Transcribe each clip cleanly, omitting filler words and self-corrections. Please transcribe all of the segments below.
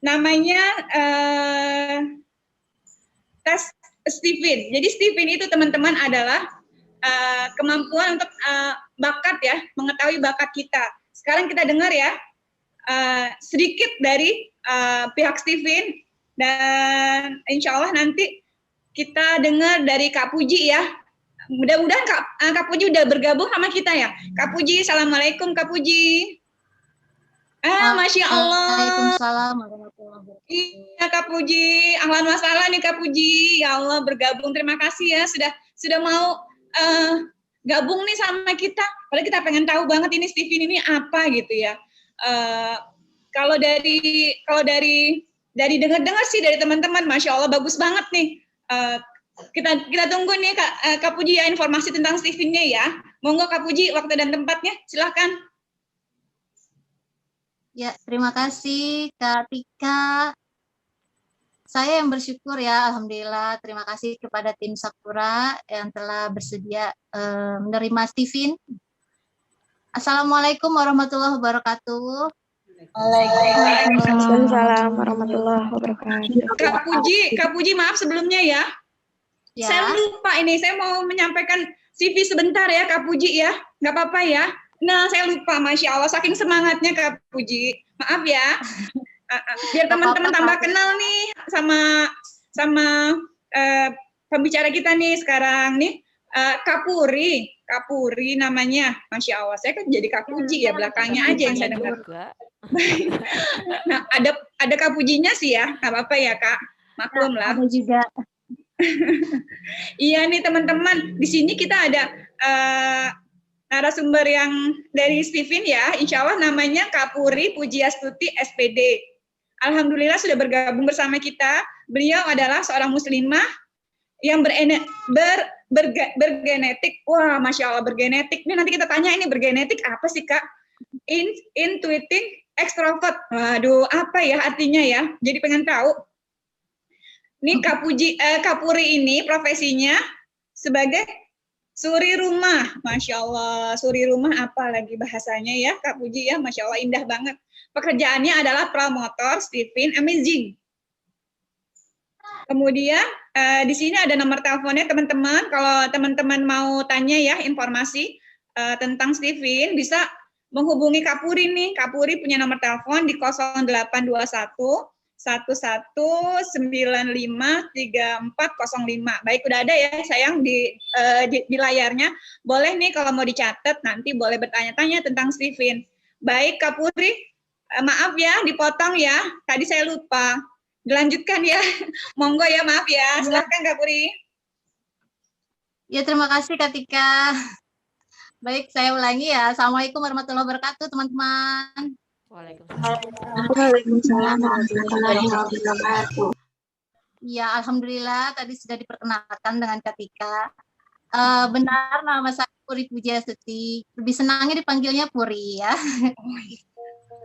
namanya tes Stephen. Jadi Stephen itu teman-teman adalah kemampuan untuk bakat ya, mengetahui bakat kita. Sekarang kita dengar ya sedikit dari pihak Stephen, dan insya Allah nanti kita dengar dari Kak Puji ya. Mudah-mudahan Kak Puji udah bergabung sama kita ya. Kak Puji, assalamualaikum Kak Puji. Masya Allah. Waalaikumsalam warahmatullahi wabarakatuh. Iya Kak Puji, ahlan wa sahlan nih Kak Puji. Ya Allah bergabung, terima kasih ya sudah mau gabung nih sama kita. Padahal kita pengen tahu banget ini Stephen ini apa gitu ya. Kalau dari dengar-dengar sih dari teman-teman, Masya Allah bagus banget nih. Kita tunggu nih Kak Puji ya informasi tentang Stephen-nya ya. Monggo Kak Puji, waktu dan tempatnya silahkan. Ya, terima kasih Kak Tika. Saya yang bersyukur ya, Alhamdulillah. Terima kasih kepada tim Sakura yang telah bersedia menerima Stephen. Assalamualaikum warahmatullahi wabarakatuh. Waalaikumsalam warahmatullahi wabarakatuh. Kak Puji maaf sebelumnya ya. Saya lupa ini, saya mau menyampaikan CV sebentar ya Kak Puji ya. Nggak apa-apa ya. Nah, saya lupa, Masya Allah, saking semangatnya Kak Puji. Maaf ya. Biar teman-teman tambah kenal nih sama pembicara kita nih sekarang nih. Kak Puri namanya. Masya Allah, saya kan jadi Kak Puji ya, belakangnya aja yang saya dengar. Nah, ada Kak Pujinya sih ya, nggak apa-apa ya Kak. Maklum lah. Ada juga. Iya nih teman-teman, di sini kita ada narasumber yang dari Stephen ya, insya Allah namanya Kak Puri Pujiastuti SPD. Alhamdulillah sudah bergabung bersama kita. Beliau adalah seorang muslimah yang bergenetik. Wah, Masya Allah bergenetik. Ini nanti kita tanya ini bergenetik apa sih Kak? Intuiting extrovert. Waduh, apa ya artinya ya? Jadi pengen tahu. Ini Kak Puri ini profesinya sebagai suri rumah. Masya Allah, suri rumah apa lagi bahasanya ya Kak Puji ya, Masya Allah indah banget. Pekerjaannya adalah promotor Stephen Amazing. Kemudian di sini ada nomor teleponnya teman-teman. Kalau teman-teman mau tanya ya informasi tentang Stephen, bisa menghubungi Kak Puri nih. Kak Puri punya nomor telepon di 0821 11953405. Baik, udah ada ya sayang di layarnya. Boleh nih kalau mau dicatat, nanti boleh bertanya-tanya tentang Stephen. Baik Kak Puri, maaf ya dipotong ya, tadi saya lupa. Dilanjutkan ya, monggo ya, maaf ya. Silahkan Kak Puri. Ya, terima kasih Kak Tika. Baik, saya ulangi ya. Assalamualaikum warahmatullahi wabarakatuh teman-teman. Waalaikumsalam warahmatullahi wabarakatuh. Ya, alhamdulillah tadi sudah diperkenalkan dengan Kak Tika. Benar, nama saya Puri Pujiastuti. Lebih senangnya dipanggilnya Puri ya.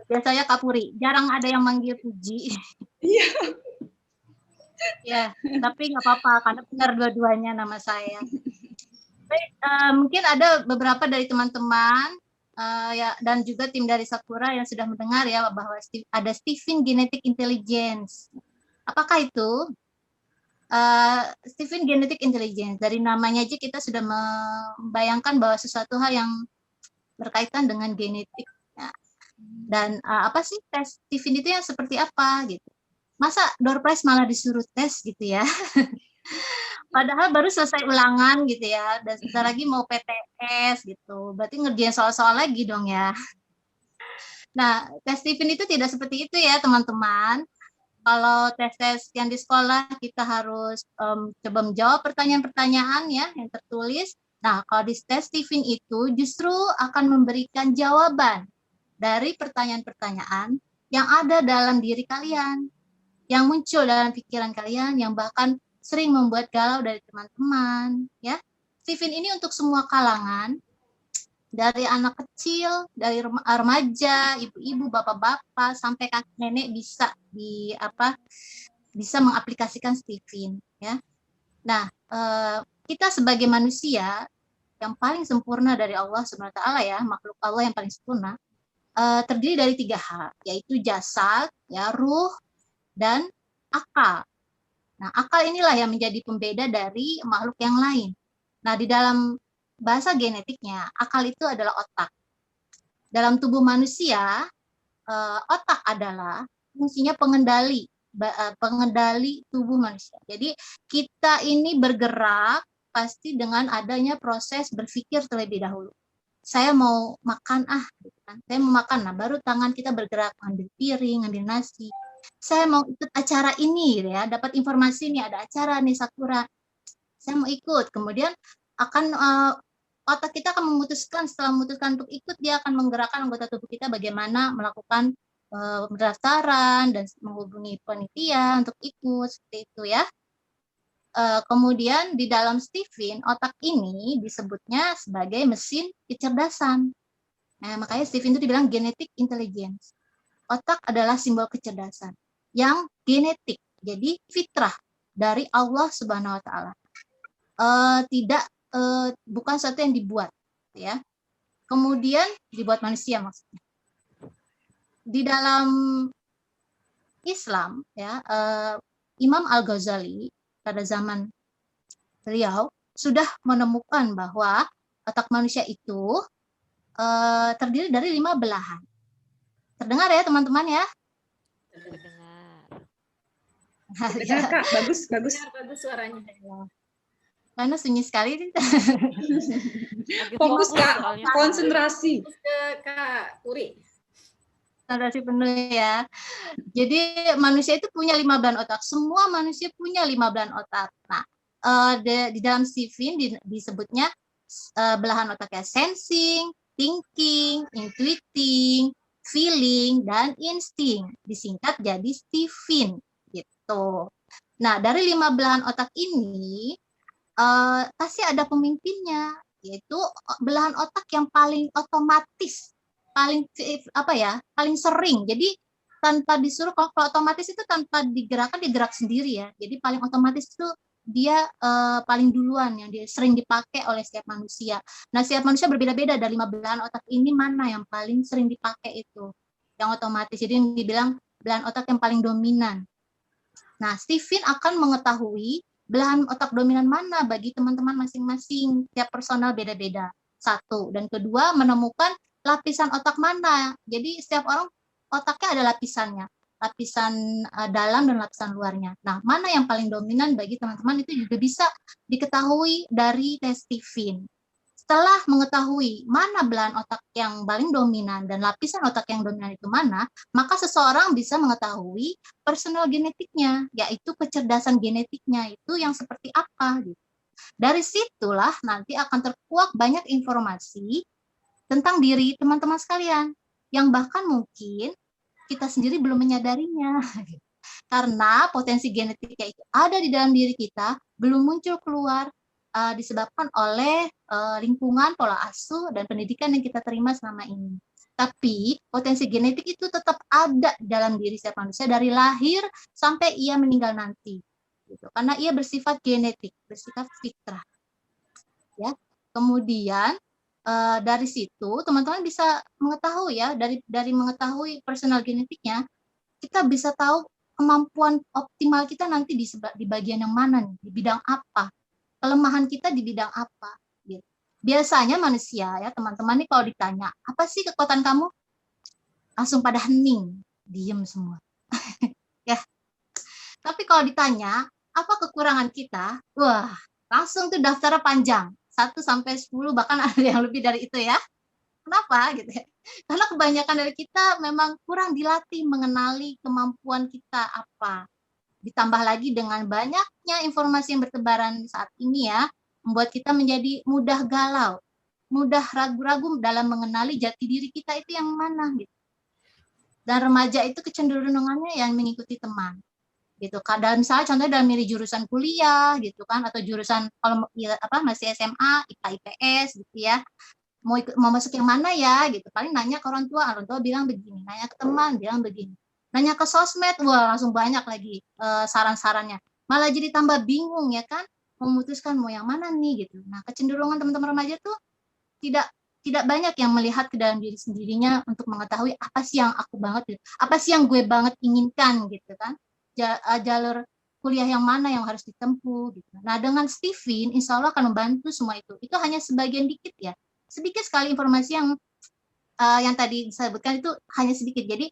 Biasanya Kak Puri. Jarang ada yang manggil Puji. Iya. Ya, tapi nggak apa-apa karena benar dua-duanya nama saya. Baik, mungkin ada beberapa dari teman-teman ya, dan juga tim dari Sakura yang sudah mendengar ya bahwa ada Stephen Genetic Intelligence. Apakah itu? Stephen Genetic Intelligence, dari namanya aja kita sudah membayangkan bahwa sesuatu hal yang berkaitan dengan genetik. Ya. Dan apa sih tes Stephen itu yang seperti apa gitu? Masa door prize malah disuruh tes gitu ya? Padahal baru selesai ulangan gitu ya, dan sebentar lagi mau PTS gitu, berarti ngerjain soal-soal lagi dong ya. Nah, tes Stephen itu tidak seperti itu ya teman-teman. Kalau tes-tes yang di sekolah kita harus coba menjawab pertanyaan-pertanyaan ya yang tertulis. Nah, kalau di tes Stephen itu justru akan memberikan jawaban dari pertanyaan-pertanyaan yang ada dalam diri kalian, yang muncul dalam pikiran kalian, yang bahkan sering membuat galau dari teman-teman ya. Stephen ini untuk semua kalangan, dari anak kecil, dari remaja, ibu-ibu, bapak-bapak sampai kakek nenek bisa bisa mengaplikasikan Stephen ya. Nah, kita sebagai manusia yang paling sempurna dari Allah SWT ya, makhluk Allah yang paling sempurna, terdiri dari 3 hal, yaitu jasad, ya, ruh, dan akal. Nah, akal inilah yang menjadi pembeda dari makhluk yang lain. Nah, di dalam bahasa genetiknya, akal itu adalah otak. Dalam tubuh manusia, otak adalah fungsinya pengendali tubuh manusia. Jadi kita ini bergerak pasti dengan adanya proses berpikir terlebih dahulu. Saya mau makan gitu kan. Saya mau makan, nah baru tangan kita bergerak ngambil piring, ngambil nasi. Saya mau ikut acara ini gitu ya, dapat informasi nih ada acara nih Sakura. Saya mau ikut. Kemudian akan otak kita akan memutuskan, setelah memutuskan untuk ikut, dia akan menggerakkan anggota tubuh kita bagaimana melakukan pendaftaran dan menghubungi panitia untuk ikut, seperti itu ya. Kemudian di dalam Stephen, otak ini disebutnya sebagai mesin kecerdasan. Nah, makanya Stephen itu dibilang genetic intelligence. Otak adalah simbol kecerdasan yang genetik, jadi fitrah dari Allah Subhanahu Wa Taala. Tidak bukan sesuatu yang dibuat, ya. Kemudian dibuat manusia maksudnya. Di dalam Islam, ya, Imam Al-Ghazali pada zaman beliau sudah menemukan bahwa otak manusia itu terdiri dari 5 belahan. Terdengar ya teman-teman ya? Terdengar. Kak, bagus. Bagus suaranya. Karena sunyi sekali. Fokus Kak, konsentrasi. Fokus ke Kak Uri. Konsentrasi penuh ya. Jadi manusia itu punya 5 belahan otak. Semua manusia punya 5 belahan otak. Nah, di dalam Stephen disebutnya belahan otaknya sensing, thinking, intuiting, feeling, dan insting. Disingkat jadi Stephen gitu. Nah, dari 5 belahan otak ini pasti ada pemimpinnya, yaitu belahan otak yang paling otomatis, paling paling sering. Jadi tanpa disuruh, kalau otomatis itu tanpa digerakkan, digerak sendiri ya. Jadi paling otomatis itu dia paling duluan yang sering dipakai oleh setiap manusia. Nah, setiap manusia berbeda-beda, dari 5 belahan otak ini mana yang paling sering dipakai itu yang otomatis. Jadi yang dibilang belahan otak yang paling dominan. Nah, Stephen akan mengetahui belahan otak dominan mana bagi teman-teman masing-masing, tiap personal beda-beda. Satu, dan kedua menemukan lapisan otak mana. Jadi setiap orang otaknya ada lapisannya, lapisan dalam dan lapisan luarnya. Nah, mana yang paling dominan bagi teman-teman itu juga bisa diketahui dari tes Stephen. Setelah mengetahui mana belahan otak yang paling dominan dan lapisan otak yang dominan itu mana, maka seseorang bisa mengetahui personal genetiknya, yaitu kecerdasan genetiknya itu yang seperti apa. Gitu. Dari situlah nanti akan terkuak banyak informasi tentang diri teman-teman sekalian, yang bahkan mungkin kita sendiri belum menyadarinya. Karena potensi genetiknya itu ada di dalam diri kita, belum muncul keluar, disebabkan oleh lingkungan, pola asuh, dan pendidikan yang kita terima selama ini. Tapi potensi genetik itu tetap ada dalam diri setiap manusia dari lahir sampai ia meninggal nanti, gitu. Karena ia bersifat genetik, bersifat fitrah. Ya. Kemudian dari situ teman-teman bisa mengetahui ya, dari mengetahui personal genetiknya, kita bisa tahu kemampuan optimal kita nanti di bagian yang mana nih, di bidang apa. Kelemahan kita di bidang apa? Gitu. Biasanya manusia ya teman-teman nih kalau ditanya apa sih kekuatan kamu, langsung pada hening, diem semua. Ya. Tapi kalau ditanya apa kekurangan kita, wah langsung tuh daftarnya panjang, 1 sampai 10 bahkan ada yang lebih dari itu ya. Kenapa gitu ya? Karena kebanyakan dari kita memang kurang dilatih mengenali kemampuan kita apa. Ditambah lagi dengan banyaknya informasi yang bertebaran saat ini ya, membuat kita menjadi mudah galau, mudah ragu-ragu dalam mengenali jati diri kita itu yang mana gitu. Dan remaja itu kecenderungannya yang mengikuti teman. Gitu. Kadang misalnya contohnya dalam milih jurusan kuliah gitu kan, atau jurusan kalau masih SMA, IPA IPS gitu ya. Mau masuk yang mana ya gitu. Paling nanya ke orang tua bilang begini, nanya ke teman bilang begini. Nanya ke sosmed, wah langsung banyak lagi saran-sarannya. Malah jadi tambah bingung ya kan, memutuskan mau yang mana nih gitu. Nah, kecenderungan teman-teman remaja tuh tidak banyak yang melihat ke dalam diri sendirinya untuk mengetahui apa sih yang aku banget gitu, apa sih yang gue banget inginkan gitu kan. jalur kuliah yang mana yang harus ditempuh gitu. Nah, dengan Stephen insya Allah akan membantu semua itu. Itu hanya sebagian dikit ya. Sedikit sekali informasi yang tadi disebutkan itu hanya sedikit. Jadi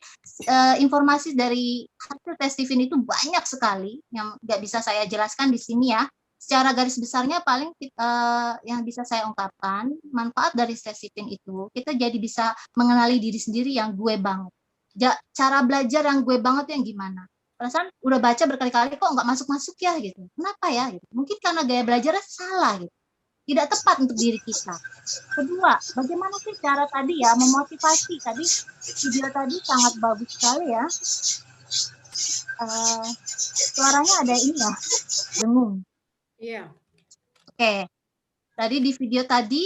informasi dari hasil tes Stephen itu banyak sekali yang nggak bisa saya jelaskan di sini ya. Secara garis besarnya paling yang bisa saya ungkapkan, manfaat dari tes Stephen itu kita jadi bisa mengenali diri sendiri yang gue banget. Cara belajar yang gue banget itu yang gimana? Perasaan udah baca berkali-kali kok nggak masuk-masuk ya gitu. Kenapa ya? Gitu. Mungkin karena gaya belajarnya salah gitu. Tidak tepat untuk diri kita. Kedua, bagaimana sih cara tadi ya memotivasi? Tadi video tadi sangat bagus sekali ya. Suaranya ada ini ya, dengung. Iya. Oke. Tadi di video tadi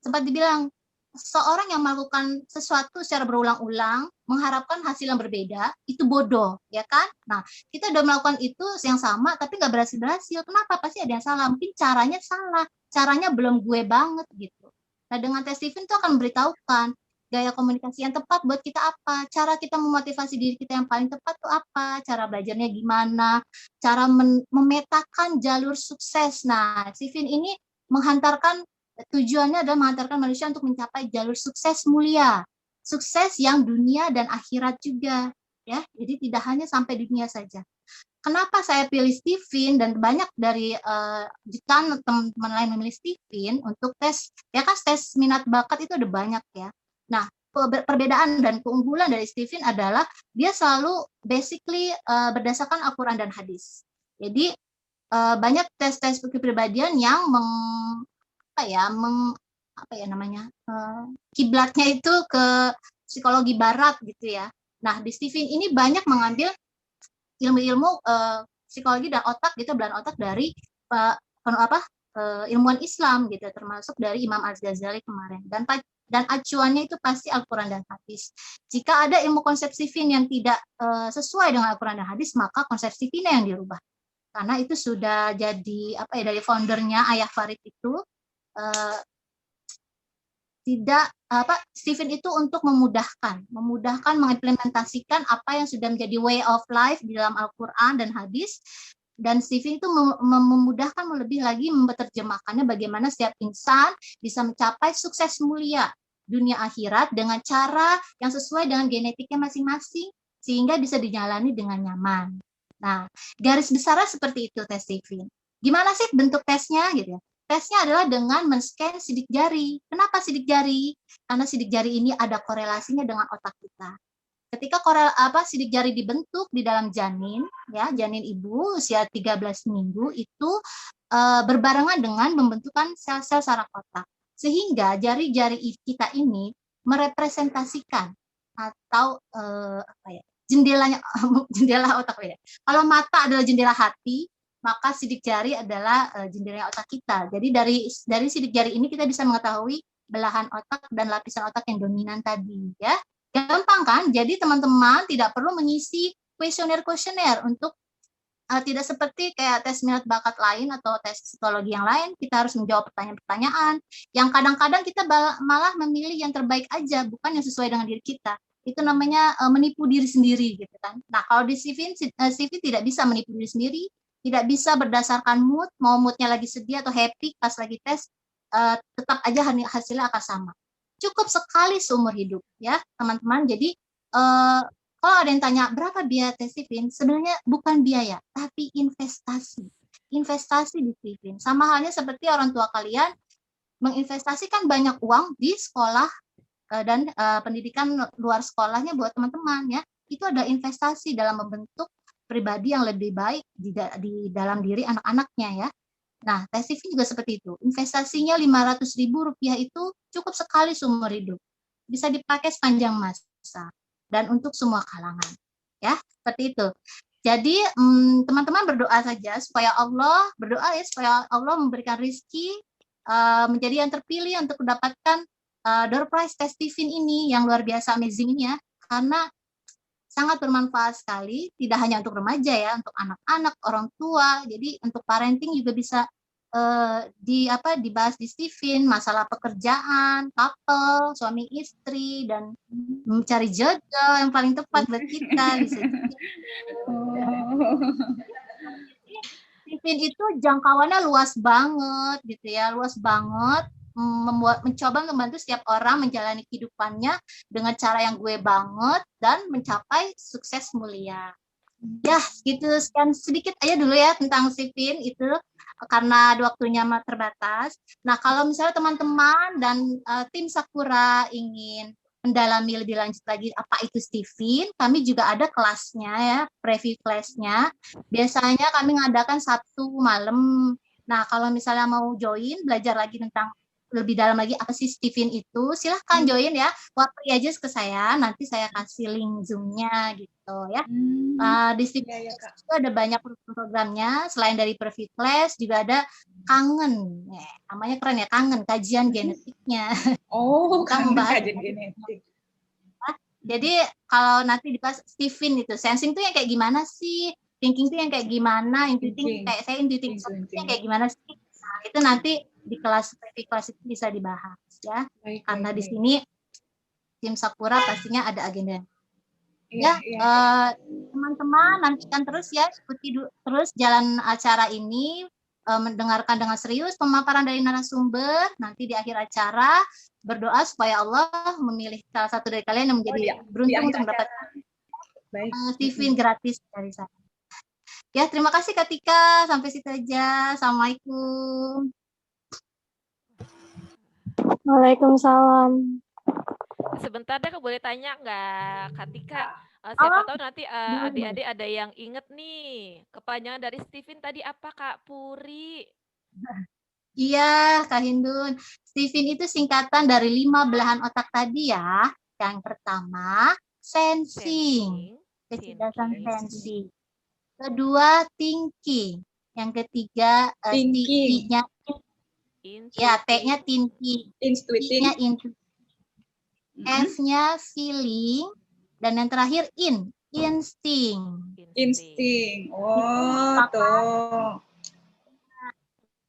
sempat dibilang seorang yang melakukan sesuatu secara berulang-ulang mengharapkan hasil yang berbeda itu bodoh, ya kan? Nah, kita udah melakukan itu yang sama tapi nggak berhasil. Kenapa? Pasti ada yang salah. Mungkin caranya salah, caranya belum gue banget gitu. Nah, dengan tes Stephen itu akan memberitahukan gaya komunikasi yang tepat buat kita apa, cara kita memotivasi diri kita yang paling tepat tuh apa, cara belajarnya gimana, cara memetakan jalur sukses. Nah, Stephen ini menghantarkan tujuannya adalah menghantarkan manusia untuk mencapai jalur sukses mulia, sukses yang dunia dan akhirat juga, ya. Jadi tidak hanya sampai dunia saja. Kenapa saya pilih Stephen dan banyak dari jutaan teman-teman lain memilih Stephen untuk tes, ya kan tes minat bakat itu ada banyak ya. Nah, perbedaan dan keunggulan dari Stephen adalah dia selalu basically berdasarkan Al-Quran dan hadis. Jadi banyak tes-tes kepribadian yang kiblatnya itu ke psikologi barat gitu ya. Nah, di Stephen ini banyak mengambil ilmu-ilmu psikologi dan otak gitu, belahan otak dari ilmuwan Islam gitu, termasuk dari Imam Al-Ghazali kemarin. Dan acuannya itu pasti Al-Quran dan hadis. Jika ada ilmu konsep Stephen yang tidak sesuai dengan Al-Quran dan hadis, maka konsep Stephen yang dirubah. Karena itu sudah jadi dari foundernya Ayah Farid itu Stephen itu untuk memudahkan mengimplementasikan apa yang sudah menjadi way of life di dalam Al-Quran dan hadis, dan Stephen itu memudahkan lebih lagi menerjemahkannya bagaimana setiap insan bisa mencapai sukses mulia dunia akhirat dengan cara yang sesuai dengan genetiknya masing-masing sehingga bisa dijalani dengan nyaman. Nah, garis besarnya seperti itu tes Stephen. Gimana sih bentuk tesnya gitu ya? Tesnya adalah dengan men-scan sidik jari. Kenapa sidik jari? Karena sidik jari ini ada korelasinya dengan otak kita. Ketika sidik jari dibentuk di dalam janin, ya, janin ibu usia 13 minggu itu berbarengan dengan pembentukan sel-sel saraf otak. Sehingga jari-jari kita ini merepresentasikan atau jendela otak ya. Kalau mata adalah jendela hati, maka sidik jari adalah jendela otak kita. Jadi dari sidik jari ini kita bisa mengetahui belahan otak dan lapisan otak yang dominan tadi, ya. Gampang kan? Jadi teman-teman tidak perlu mengisi kuesioner untuk tidak seperti kayak tes minat bakat lain atau tes psikologi yang lain, kita harus menjawab pertanyaan-pertanyaan yang kadang-kadang kita malah memilih yang terbaik aja, bukan yang sesuai dengan diri kita. Itu namanya menipu diri sendiri gitu kan. Nah, kalau di Stephen tidak bisa menipu diri sendiri, tidak bisa berdasarkan mood, mau moodnya lagi sedih atau happy pas lagi tes, tetap aja hasilnya akan sama. Cukup sekali seumur hidup ya teman-teman. Jadi kalau ada yang tanya berapa biaya tes Stephen, sebenarnya bukan biaya tapi investasi di Stephen. Sama halnya seperti orang tua kalian menginvestasikan banyak uang di sekolah dan pendidikan luar sekolahnya buat teman-teman ya. Itu ada investasi dalam membentuk pribadi yang lebih baik di dalam diri anak-anaknya ya. Nah, tes Stephen juga seperti itu. Investasinya Rp500.000 itu cukup sekali seumur hidup. Bisa dipakai sepanjang masa dan untuk semua kalangan. Ya, seperti itu. Jadi, teman-teman berdoa saja supaya Allah memberikan rezeki menjadi yang terpilih untuk mendapatkan door prize tes Stephen ini yang luar biasa amazing ini ya. Karena sangat bermanfaat sekali, tidak hanya untuk remaja ya, untuk anak-anak, orang tua, jadi untuk parenting juga bisa dibahas di Steven, masalah pekerjaan, couple, suami istri, dan mencari jodoh yang paling tepat buat kita bisa. Steven itu jangkauannya luas banget gitu ya, luas banget, mencoba membantu setiap orang menjalani kehidupannya dengan cara yang gue banget dan mencapai sukses mulia. Ya, gitu, sekian sedikit aja dulu ya tentang Steven itu karena waktunya terbatas. Nah, kalau misalnya teman-teman dan tim Sakura ingin mendalami lebih lanjut lagi apa itu Steven, kami juga ada kelasnya ya, preview kelasnya. Biasanya kami ngadakan Sabtu malam. Nah, kalau misalnya mau join, belajar lagi tentang lebih dalam lagi apa sih Steven itu, silahkan join ya. Waktu aja ke saya, nanti saya kasih link Zoom-nya gitu ya. Di Steven itu ada banyak programnya, selain dari private class juga ada kangen, namanya keren ya, kangen, kajian genetiknya. Oh, Kita membahas kajian genetik. Jadi kalau nanti dibahas Steven itu, sensing tuh yang kayak gimana sih, thinking tuh yang kayak gimana, intuiting kayak saya intuiting yang kayak gimana sih. Nah, itu nanti di kelas itu bisa dibahas ya. Karena di sini tim Sakura pastinya ada agenda. Ya, teman-teman nantikan terus ya, ikuti terus jalan acara ini, mendengarkan dengan serius pemaparan dari narasumber. Nanti di akhir acara berdoa supaya Allah memilih salah satu dari kalian yang menjadi beruntung untuk mendapatkan Steven gratis dari saya. Ya, terima kasih Kak Tika. Sampai situ aja. Assalamualaikum. Waalaikumsalam. Sebentar deh, boleh tanya nggak, Kak Tika? Siapa tahu nanti adik-adik ada yang inget nih. Kepanjangan dari Steven tadi apa, Kak Puri? Iya, Kak Hindun. Steven itu singkatan dari 5 belahan otak tadi ya. Yang pertama, sensing. Kecerdasan sensing. Kedua, thinking. Yang ketiga, T-nya ya, T-nya thinking. I-nya intuiting. F-nya feeling. Dan yang terakhir, insting. Insting. Oh, tuh.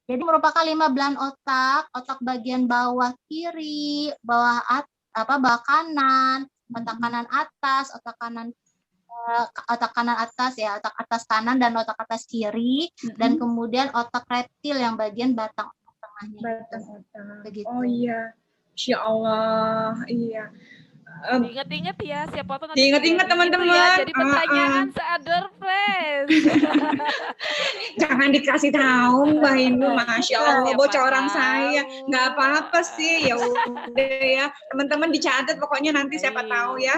Jadi merupakan 5 belahan otak, otak bagian bawah kiri, bawah kanan, otak kanan atas, otak kanan atas ya, otak atas kanan dan otak atas kiri, dan kemudian otak reptil yang bagian batang otak tengahnya. Batang otak. Begitu. Oh iya, Insya Allah, iya. Ingat-ingat ya, siapa tahu nanti Ingat-ingat teman-teman. Ya, jadi pertanyaan se-adorpres. Jangan dikasih tahu Mbak Hindu, Masya Allah, bocoran saya. Nggak apa-apa sih, ya udah ya. Teman-teman dicatat pokoknya nanti siapa tahu ya.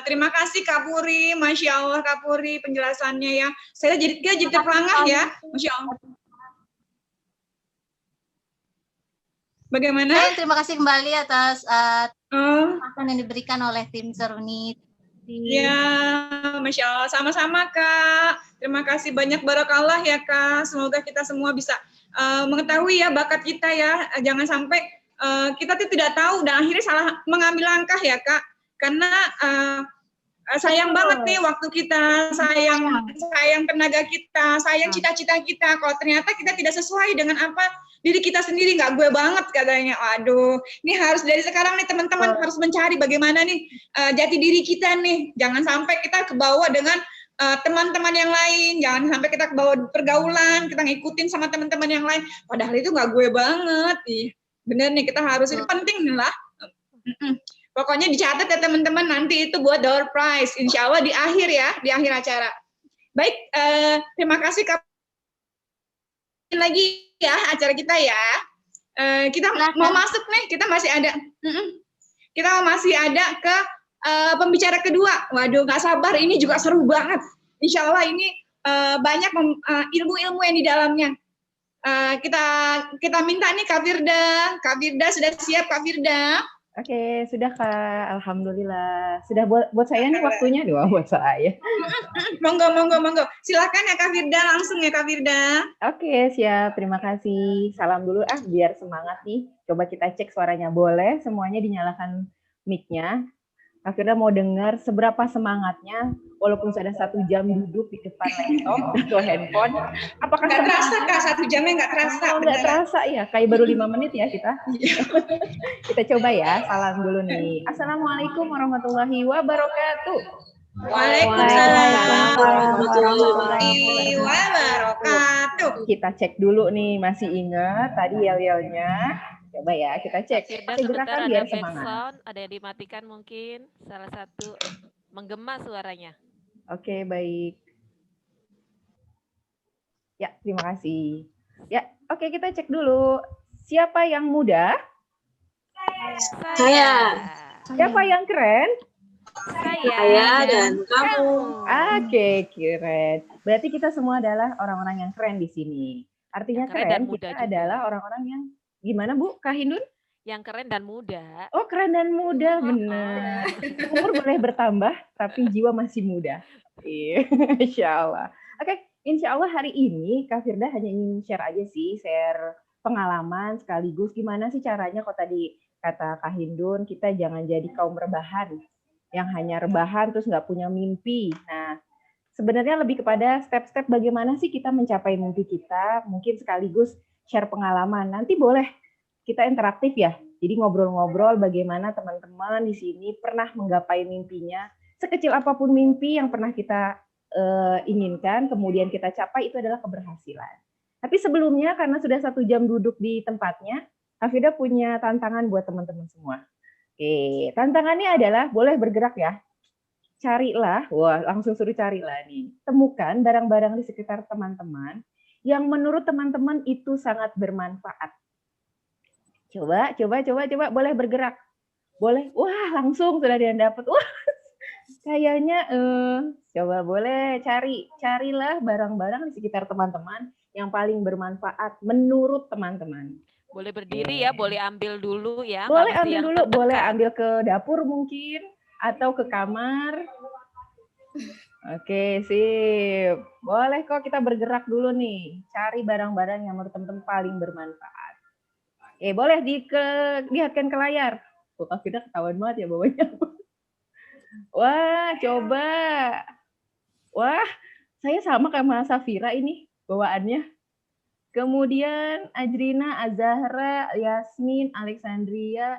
Terima kasih Kak Puri, Masya Allah Kak Puri penjelasannya ya. Saya jadi terperangah ya, Masya Allah. Bagaimana? Terima kasih kembali atas kesempatan yang diberikan oleh tim Serunit. Ya, Masya Allah. Sama-sama Kak. Terima kasih banyak, barakallah ya Kak. Semoga kita semua bisa mengetahui ya bakat kita ya. Jangan sampai kita tidak tahu dan akhirnya salah mengambil langkah ya Kak. Karena sayang banget nih waktu kita, sayang tenaga kita, sayang cita-cita kita. Kalau ternyata kita tidak sesuai dengan apa diri kita sendiri, nggak gue banget katanya. Waduh, ini harus dari sekarang nih teman-teman harus mencari bagaimana nih jati diri kita nih. Jangan sampai kita kebawa dengan teman-teman yang lain, jangan sampai kita kebawa pergaulan, kita ngikutin sama teman-teman yang lain. Padahal itu nggak gue banget. Bener nih, kita harus, ini penting lah. Pokoknya dicatat ya teman-teman, nanti itu buat door prize, insya Allah di akhir ya, di akhir acara. Baik, terima kasih Kak. Lagi ya acara kita ya. Kita mau masuk nih, kita masih ada. Kita masih ada ke pembicara kedua. Waduh, nggak sabar, ini juga seru banget. Insya Allah ini banyak ilmu-ilmu yang di dalamnya. Kita minta nih Kak Firda. Kak Firda sudah siap Kak Firda? Oke, sudah Kak. Alhamdulillah. Sudah buat saya nih waktunya. Doa buat saya. Monggo. Silakan ya Kak Firda, langsung ya Kak Firda. Oke, siap. Terima kasih. Salam dulu biar semangat nih. Coba kita cek suaranya. Boleh semuanya dinyalakan mic-nya. Kak Firda mau dengar seberapa semangatnya walaupun sudah 1 jam duduk di depan laptop atau handphone. Apakah Nggak semangat? terasa Kak, 1 jamnya nggak terasa. Oh, nggak beneran. terasa ya, kayak baru 5 menit ya kita. Kita coba ya, salam dulu nih. Assalamualaikum warahmatullahi wabarakatuh. Waalaikumsalam warahmatullahi wabarakatuh. Kita cek dulu nih, masih ingat tadi yel-yelnya? Coba ya, kita cek. Firda Pakai sebentar gerakan ada biar back semangat. sound, ada yang dimatikan mungkin. Salah satu menggema suaranya. Oke, baik. Ya, terima kasih. Ya, oke kita cek dulu. Siapa yang muda? Saya. Siapa yang keren? Saya dan kamu. Oke, keren. Berarti kita semua adalah orang-orang yang keren di sini. Artinya Yang keren dan keren, muda kita juga. adalah orang-orang yang gimana Bu, Kak Hindun? Yang keren dan muda. Oh, keren dan muda, benar. Umur boleh bertambah, tapi jiwa masih muda. Iya, insya Allah. Oke, insya Allah hari ini Kak Firda hanya ingin share aja sih, share pengalaman sekaligus gimana sih caranya kok tadi kata Kak Hindun, kita jangan jadi kaum rebahan, yang hanya rebahan terus nggak punya mimpi. Nah, sebenarnya lebih kepada step-step bagaimana sih kita mencapai mimpi kita, mungkin sekaligus share pengalaman. Nanti boleh kita interaktif ya. Jadi ngobrol-ngobrol bagaimana teman-teman di sini pernah menggapai mimpinya. Sekecil apapun mimpi yang pernah kita inginkan, kemudian kita capai, itu adalah keberhasilan. Tapi sebelumnya, karena sudah 1 jam duduk di tempatnya, Kak Firda punya tantangan buat teman-teman semua. Oke, tantangannya adalah boleh bergerak ya. Carilah, wah langsung suruh carilah nih. Temukan barang-barang di sekitar teman-teman yang menurut teman-teman itu sangat bermanfaat. Coba, boleh bergerak. Boleh, wah langsung sudah dia dapat. Wah, kayaknya, coba boleh carilah barang-barang di sekitar teman-teman yang paling bermanfaat menurut teman-teman. Boleh berdiri ya, boleh ambil dulu ya. nggak Boleh mesti ambil yang dulu, boleh terdekat. ambil ke dapur mungkin, atau ke kamar. Oke, sip. Boleh kok kita bergerak dulu nih. Cari barang-barang yang menurut teman-teman paling bermanfaat. Boleh lihatkan ke layar. Kak Firda ketahuan banget ya bawanya. Wah, coba. Wah, saya sama kayak Mas Safira ini bawaannya. Kemudian Ajrina, Azahra, Yasmin, Alexandria,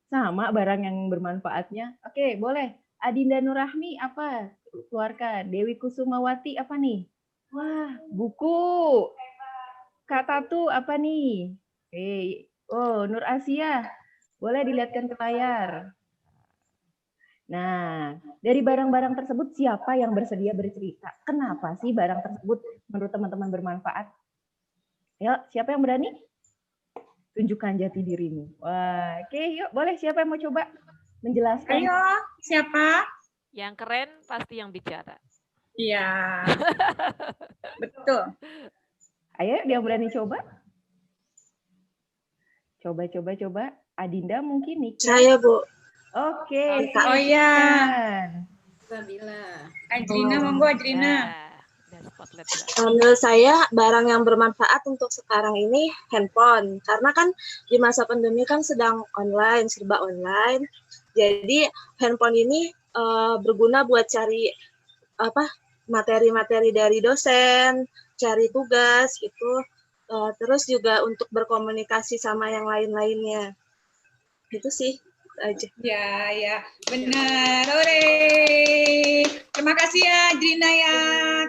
sama barang yang bermanfaatnya. Oke, boleh. Adinda Nurahmi apa? Keluarkan. Dewi Kusumawati apa nih? Wah, buku. Kak Tatu apa nih? Oh, Nur Asia. Boleh dilihatkan ke layar. Nah, dari barang-barang tersebut siapa yang bersedia bercerita? Kenapa sih barang tersebut menurut teman-teman bermanfaat? Yuk, siapa yang berani? Tunjukkan jati dirimu. Wah, oke, yuk boleh siapa yang mau coba menjelaskan? Ayo, siapa? Yang keren pasti yang bicara. Iya. Betul. Ayo, dia berani coba? Coba. Adinda mungkin nih. Saya, Bu. Oke. Oh iya. Sabila. Ajrina, monggo Ajrina. Udah spotlight lah. Menurut saya barang yang bermanfaat untuk sekarang ini handphone. Karena kan di masa pandemi kan sedang online, serba online. Jadi handphone ini berguna buat cari materi-materi dari dosen, cari tugas gitu. Terus juga untuk berkomunikasi sama yang lain-lainnya. Itu sih aja. Ya, benar. Ore. Terima kasih ya, Ajrina ya.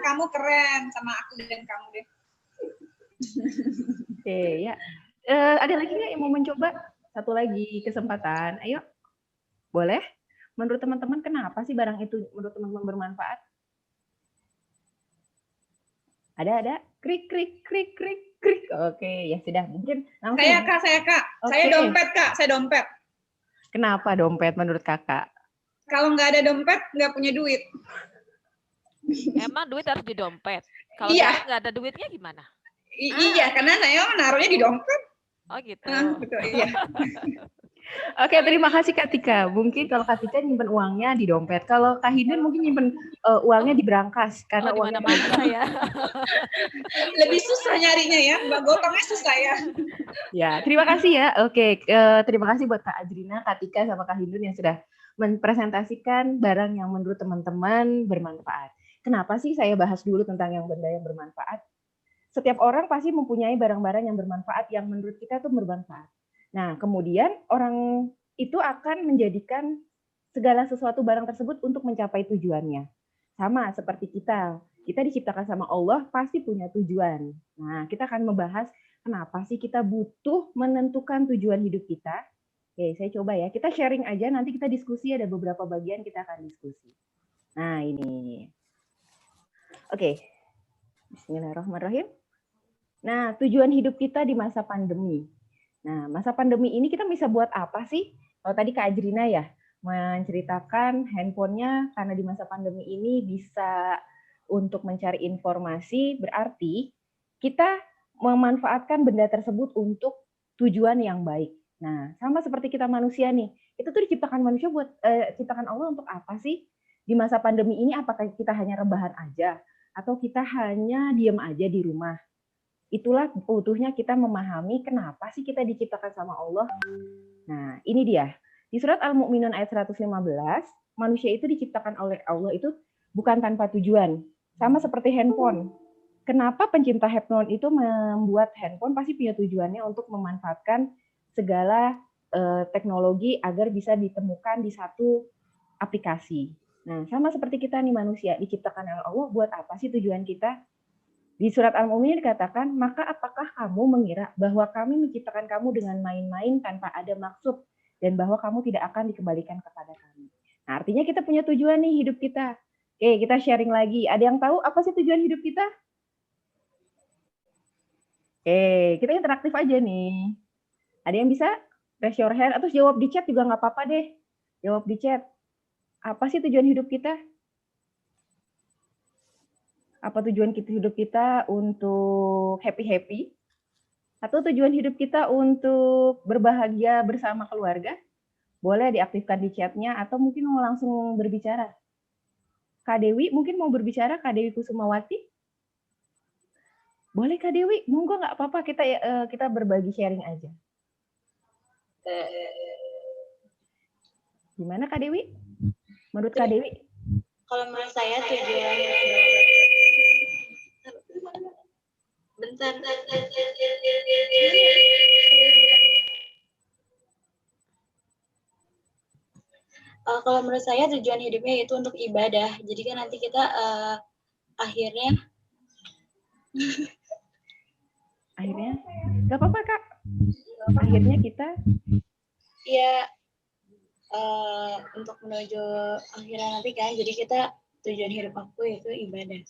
Kamu keren sama aku dan kamu deh. Oke, ya. Ada lagi nggak yang mau mencoba? Satu lagi kesempatan. Ayo. Boleh? Menurut teman-teman kenapa sih barang itu menurut teman-teman bermanfaat? Ada? Krik. Oke, ya sudah. Mungkin langsung. Saya Kak. Oke. Saya dompet. Kenapa dompet menurut kakak? Kalau nggak ada dompet, nggak punya duit. Emang duit harus di dompet. Kalau Iya. nggak ada duitnya gimana? Iya, karena saya naruhnya di dompet. Oh gitu. Betul, iya. Oke, terima kasih Kak Tika. Mungkin kalau Kak Tika nyimpen uangnya di dompet, kalau Kak Hindun mungkin nyimpen uangnya di brankas karena di uangnya mana-mana saya. Lebih susah nyarinya ya, Mbak Gotongnya susah ya. Ya, terima kasih ya. Oke, terima kasih buat Kak Adrina, Kak Tika, sama Kak Hindun yang sudah mempresentasikan barang yang menurut teman-teman bermanfaat. Kenapa sih saya bahas dulu tentang yang benda yang bermanfaat? Setiap orang pasti mempunyai barang-barang yang bermanfaat yang menurut kita tuh bermanfaat. Nah, kemudian orang itu akan menjadikan segala sesuatu barang tersebut untuk mencapai tujuannya. Sama seperti kita. Kita diciptakan sama Allah pasti punya tujuan. Nah, kita akan membahas kenapa sih kita butuh menentukan tujuan hidup kita. Oke, saya coba ya. Kita sharing aja, nanti kita diskusi, ada beberapa bagian kita akan diskusi. Nah, ini. Oke. Bismillahirrahmanirrahim. Nah, tujuan hidup kita di masa pandemi. Nah, masa pandemi ini kita bisa buat apa sih? Kalau tadi Kak Adrina ya, menceritakan handphonenya karena di masa pandemi ini bisa untuk mencari informasi, berarti kita memanfaatkan benda tersebut untuk tujuan yang baik. Nah, sama seperti kita manusia nih, itu tuh diciptakan manusia ciptakan Allah untuk apa sih? Di masa pandemi ini apakah kita hanya rebahan aja? Atau kita hanya diam aja di rumah? Itulah butuhnya kita memahami kenapa sih kita diciptakan sama Allah. Nah, ini dia. Di surat Al-Mu'minun ayat 115, manusia itu diciptakan oleh Allah itu bukan tanpa tujuan. Sama seperti handphone. Kenapa pencipta handphone itu membuat handphone pasti punya tujuannya untuk memanfaatkan segala teknologi agar bisa ditemukan di satu aplikasi. Nah, sama seperti kita nih manusia, diciptakan oleh Allah, buat apa sih tujuan kita? Di surat Al-Mu'min dikatakan, maka apakah kamu mengira bahwa kami menciptakan kamu dengan main-main tanpa ada maksud, dan bahwa kamu tidak akan dikembalikan kepada kami. Nah, artinya kita punya tujuan nih hidup kita. Oke, kita sharing lagi. Ada yang tahu apa sih tujuan hidup kita? Oke, kita interaktif aja nih. Ada yang bisa raise your hand atau jawab di chat juga nggak apa-apa deh. Jawab di chat. Apa sih tujuan hidup kita? Apa tujuan hidup kita untuk happy-happy? Atau tujuan hidup kita untuk berbahagia bersama keluarga? Boleh diaktifkan di chatnya atau mungkin mau langsung berbicara. Kak Dewi mungkin mau berbicara, Kak Dewi Kusumawati? Boleh Kak Dewi, monggo nggak apa-apa, kita berbagi sharing aja. Gimana Kak Dewi? Menurut Kak Dewi? Kalau menurut saya tujuan bentar. Kalau menurut saya tujuan hidupnya itu untuk ibadah. Jadi kan nanti kita akhirnya nggak apa-apa Kak. Akhirnya kita ya untuk menuju akhirat nanti kan. Jadi kita tujuan hidup aku itu ibadah.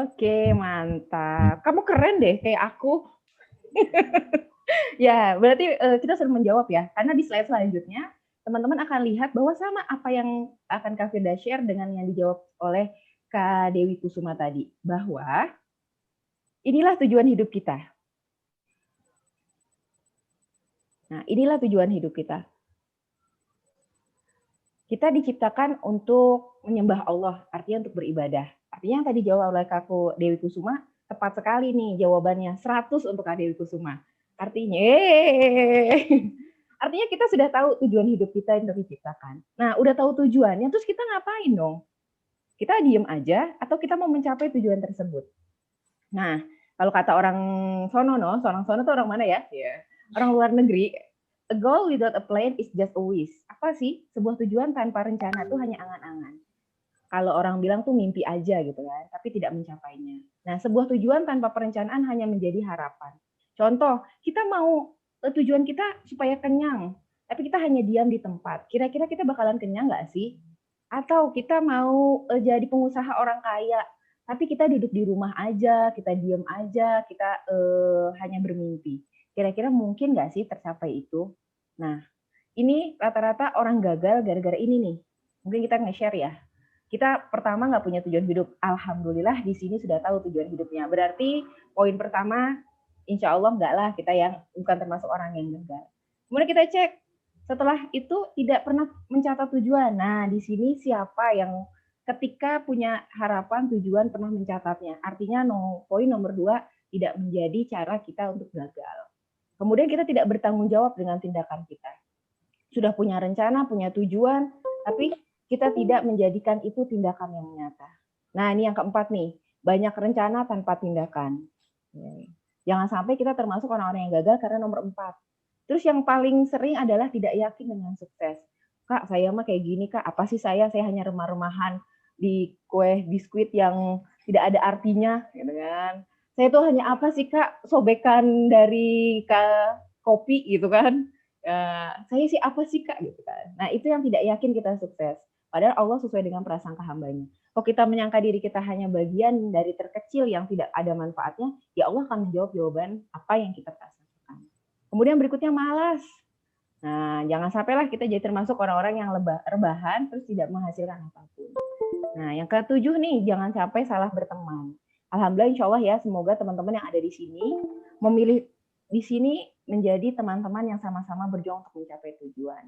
Oke, mantap. Kamu keren deh kayak aku. Ya, berarti kita sudah menjawab ya. Karena di slide selanjutnya teman-teman akan lihat bahwa sama apa yang akan Kak Firda share dengan yang dijawab oleh Kak Dewi Kusuma tadi. Bahwa inilah tujuan hidup kita. Nah, inilah tujuan hidup kita. Kita diciptakan untuk menyembah Allah, artinya untuk beribadah. Artinya yang tadi jawab oleh Kak Dewi Kusuma, tepat sekali nih jawabannya, 100 untuk Kak Dewi Kusuma. Artinya kita sudah tahu tujuan hidup kita yang diciptakan. Nah, udah tahu tujuannya, terus kita ngapain dong? Kita diem aja atau kita mau mencapai tujuan tersebut? Nah, kalau kata orang sono tuh orang mana ya? Orang luar negeri. A goal without a plan is just a wish. Apa sih? Sebuah tujuan tanpa rencana itu hanya angan-angan. Kalau orang bilang tuh mimpi aja gitu kan, tapi tidak mencapainya. Nah, sebuah tujuan tanpa perencanaan hanya menjadi harapan. Contoh, kita mau tujuan kita supaya kenyang, tapi kita hanya diam di tempat. Kira-kira kita bakalan kenyang nggak sih? Atau kita mau jadi pengusaha orang kaya, tapi kita duduk di rumah aja, kita diam aja, kita hanya bermimpi. Kira-kira mungkin nggak sih tercapai itu? Nah, ini rata-rata orang gagal gara-gara ini nih. Mungkin kita nge-share ya. Kita pertama nggak punya tujuan hidup. Alhamdulillah di sini sudah tahu tujuan hidupnya. Berarti poin pertama, insya Allah nggak lah kita yang bukan termasuk orang yang gagal. Kemudian kita cek, Setelah itu tidak pernah mencatat tujuan. Nah, di sini siapa yang ketika punya harapan tujuan pernah mencatatnya? Artinya poin nomor 2 tidak menjadi cara kita untuk gagal. Kemudian kita tidak bertanggung jawab dengan tindakan kita. Sudah punya rencana, punya tujuan, tapi kita tidak menjadikan itu tindakan yang nyata. Nah, ini yang keempat nih, banyak rencana tanpa tindakan. Jangan sampai kita termasuk orang-orang yang gagal karena nomor 4. Terus yang paling sering adalah tidak yakin dengan sukses. Kak, saya mah kayak gini, Kak. Apa sih saya hanya remah-remahan di kue biskuit yang tidak ada artinya, gitu kan. Saya tuh hanya apa sih, Kak? Sobekan dari kopi gitu kan. Saya sih apa sih, Kak, gitu kan. Nah, itu yang tidak yakin kita sukses. Padahal Allah sesuai dengan prasangka hambanya. Kalau kita menyangka diri kita hanya bagian dari terkecil yang tidak ada manfaatnya, ya Allah akan menjawab jawaban apa yang kita rasakan. Kemudian berikutnya malas. Nah, jangan sampailah kita jadi termasuk orang-orang yang rebahan terus tidak menghasilkan apapun. Nah, yang ketujuh nih, jangan sampai salah berteman. Alhamdulillah, insya Allah ya, semoga teman-teman yang ada di sini memilih di sini menjadi teman-teman yang sama-sama berjuang untuk mencapai tujuan.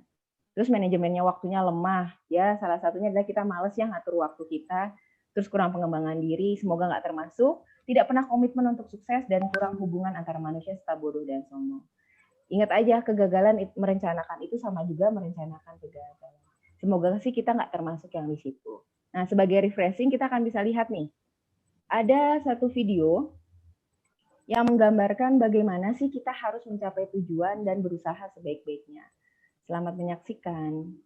Terus manajemennya waktunya lemah, ya salah satunya adalah kita males ya ngatur waktu kita, terus kurang pengembangan diri, semoga nggak termasuk, tidak pernah komitmen untuk sukses, dan kurang hubungan antara manusia serta bodoh dan sombong. Ingat aja, kegagalan merencanakan itu sama juga merencanakan kegagalan. Semoga sih kita nggak termasuk yang di situ. Nah, sebagai refreshing kita akan bisa lihat nih, ada satu video yang menggambarkan bagaimana sih kita harus mencapai tujuan dan berusaha sebaik-baiknya. Selamat menyaksikan.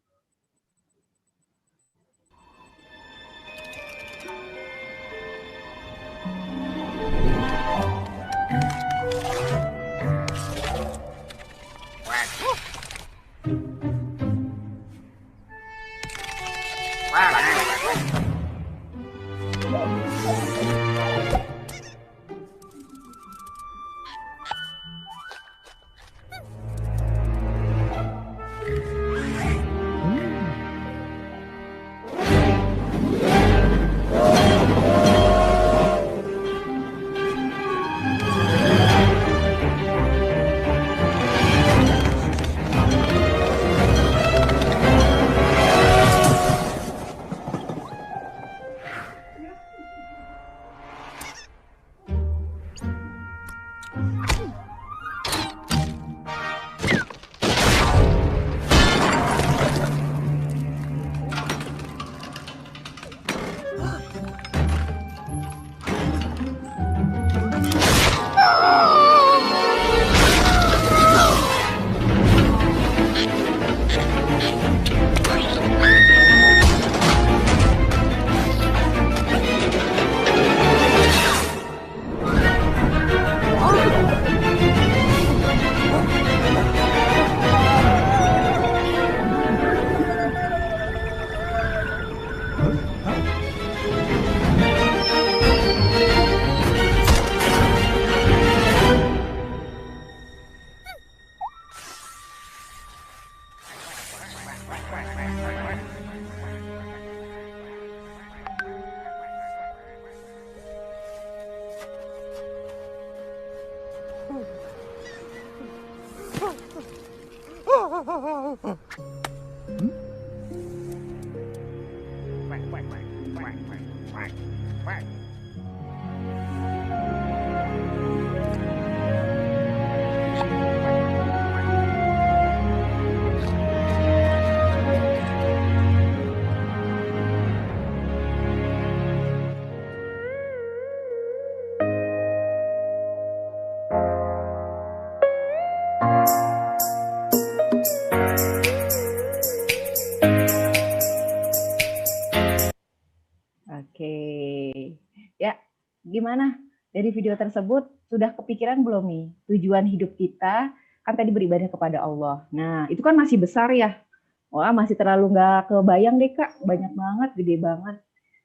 Gimana? Dari video tersebut sudah kepikiran belum nih tujuan hidup kita? Kan tadi beribadah kepada Allah. Nah, itu kan masih besar ya. Wah, masih terlalu nggak kebayang deh, Kak. Banyak banget, gede banget.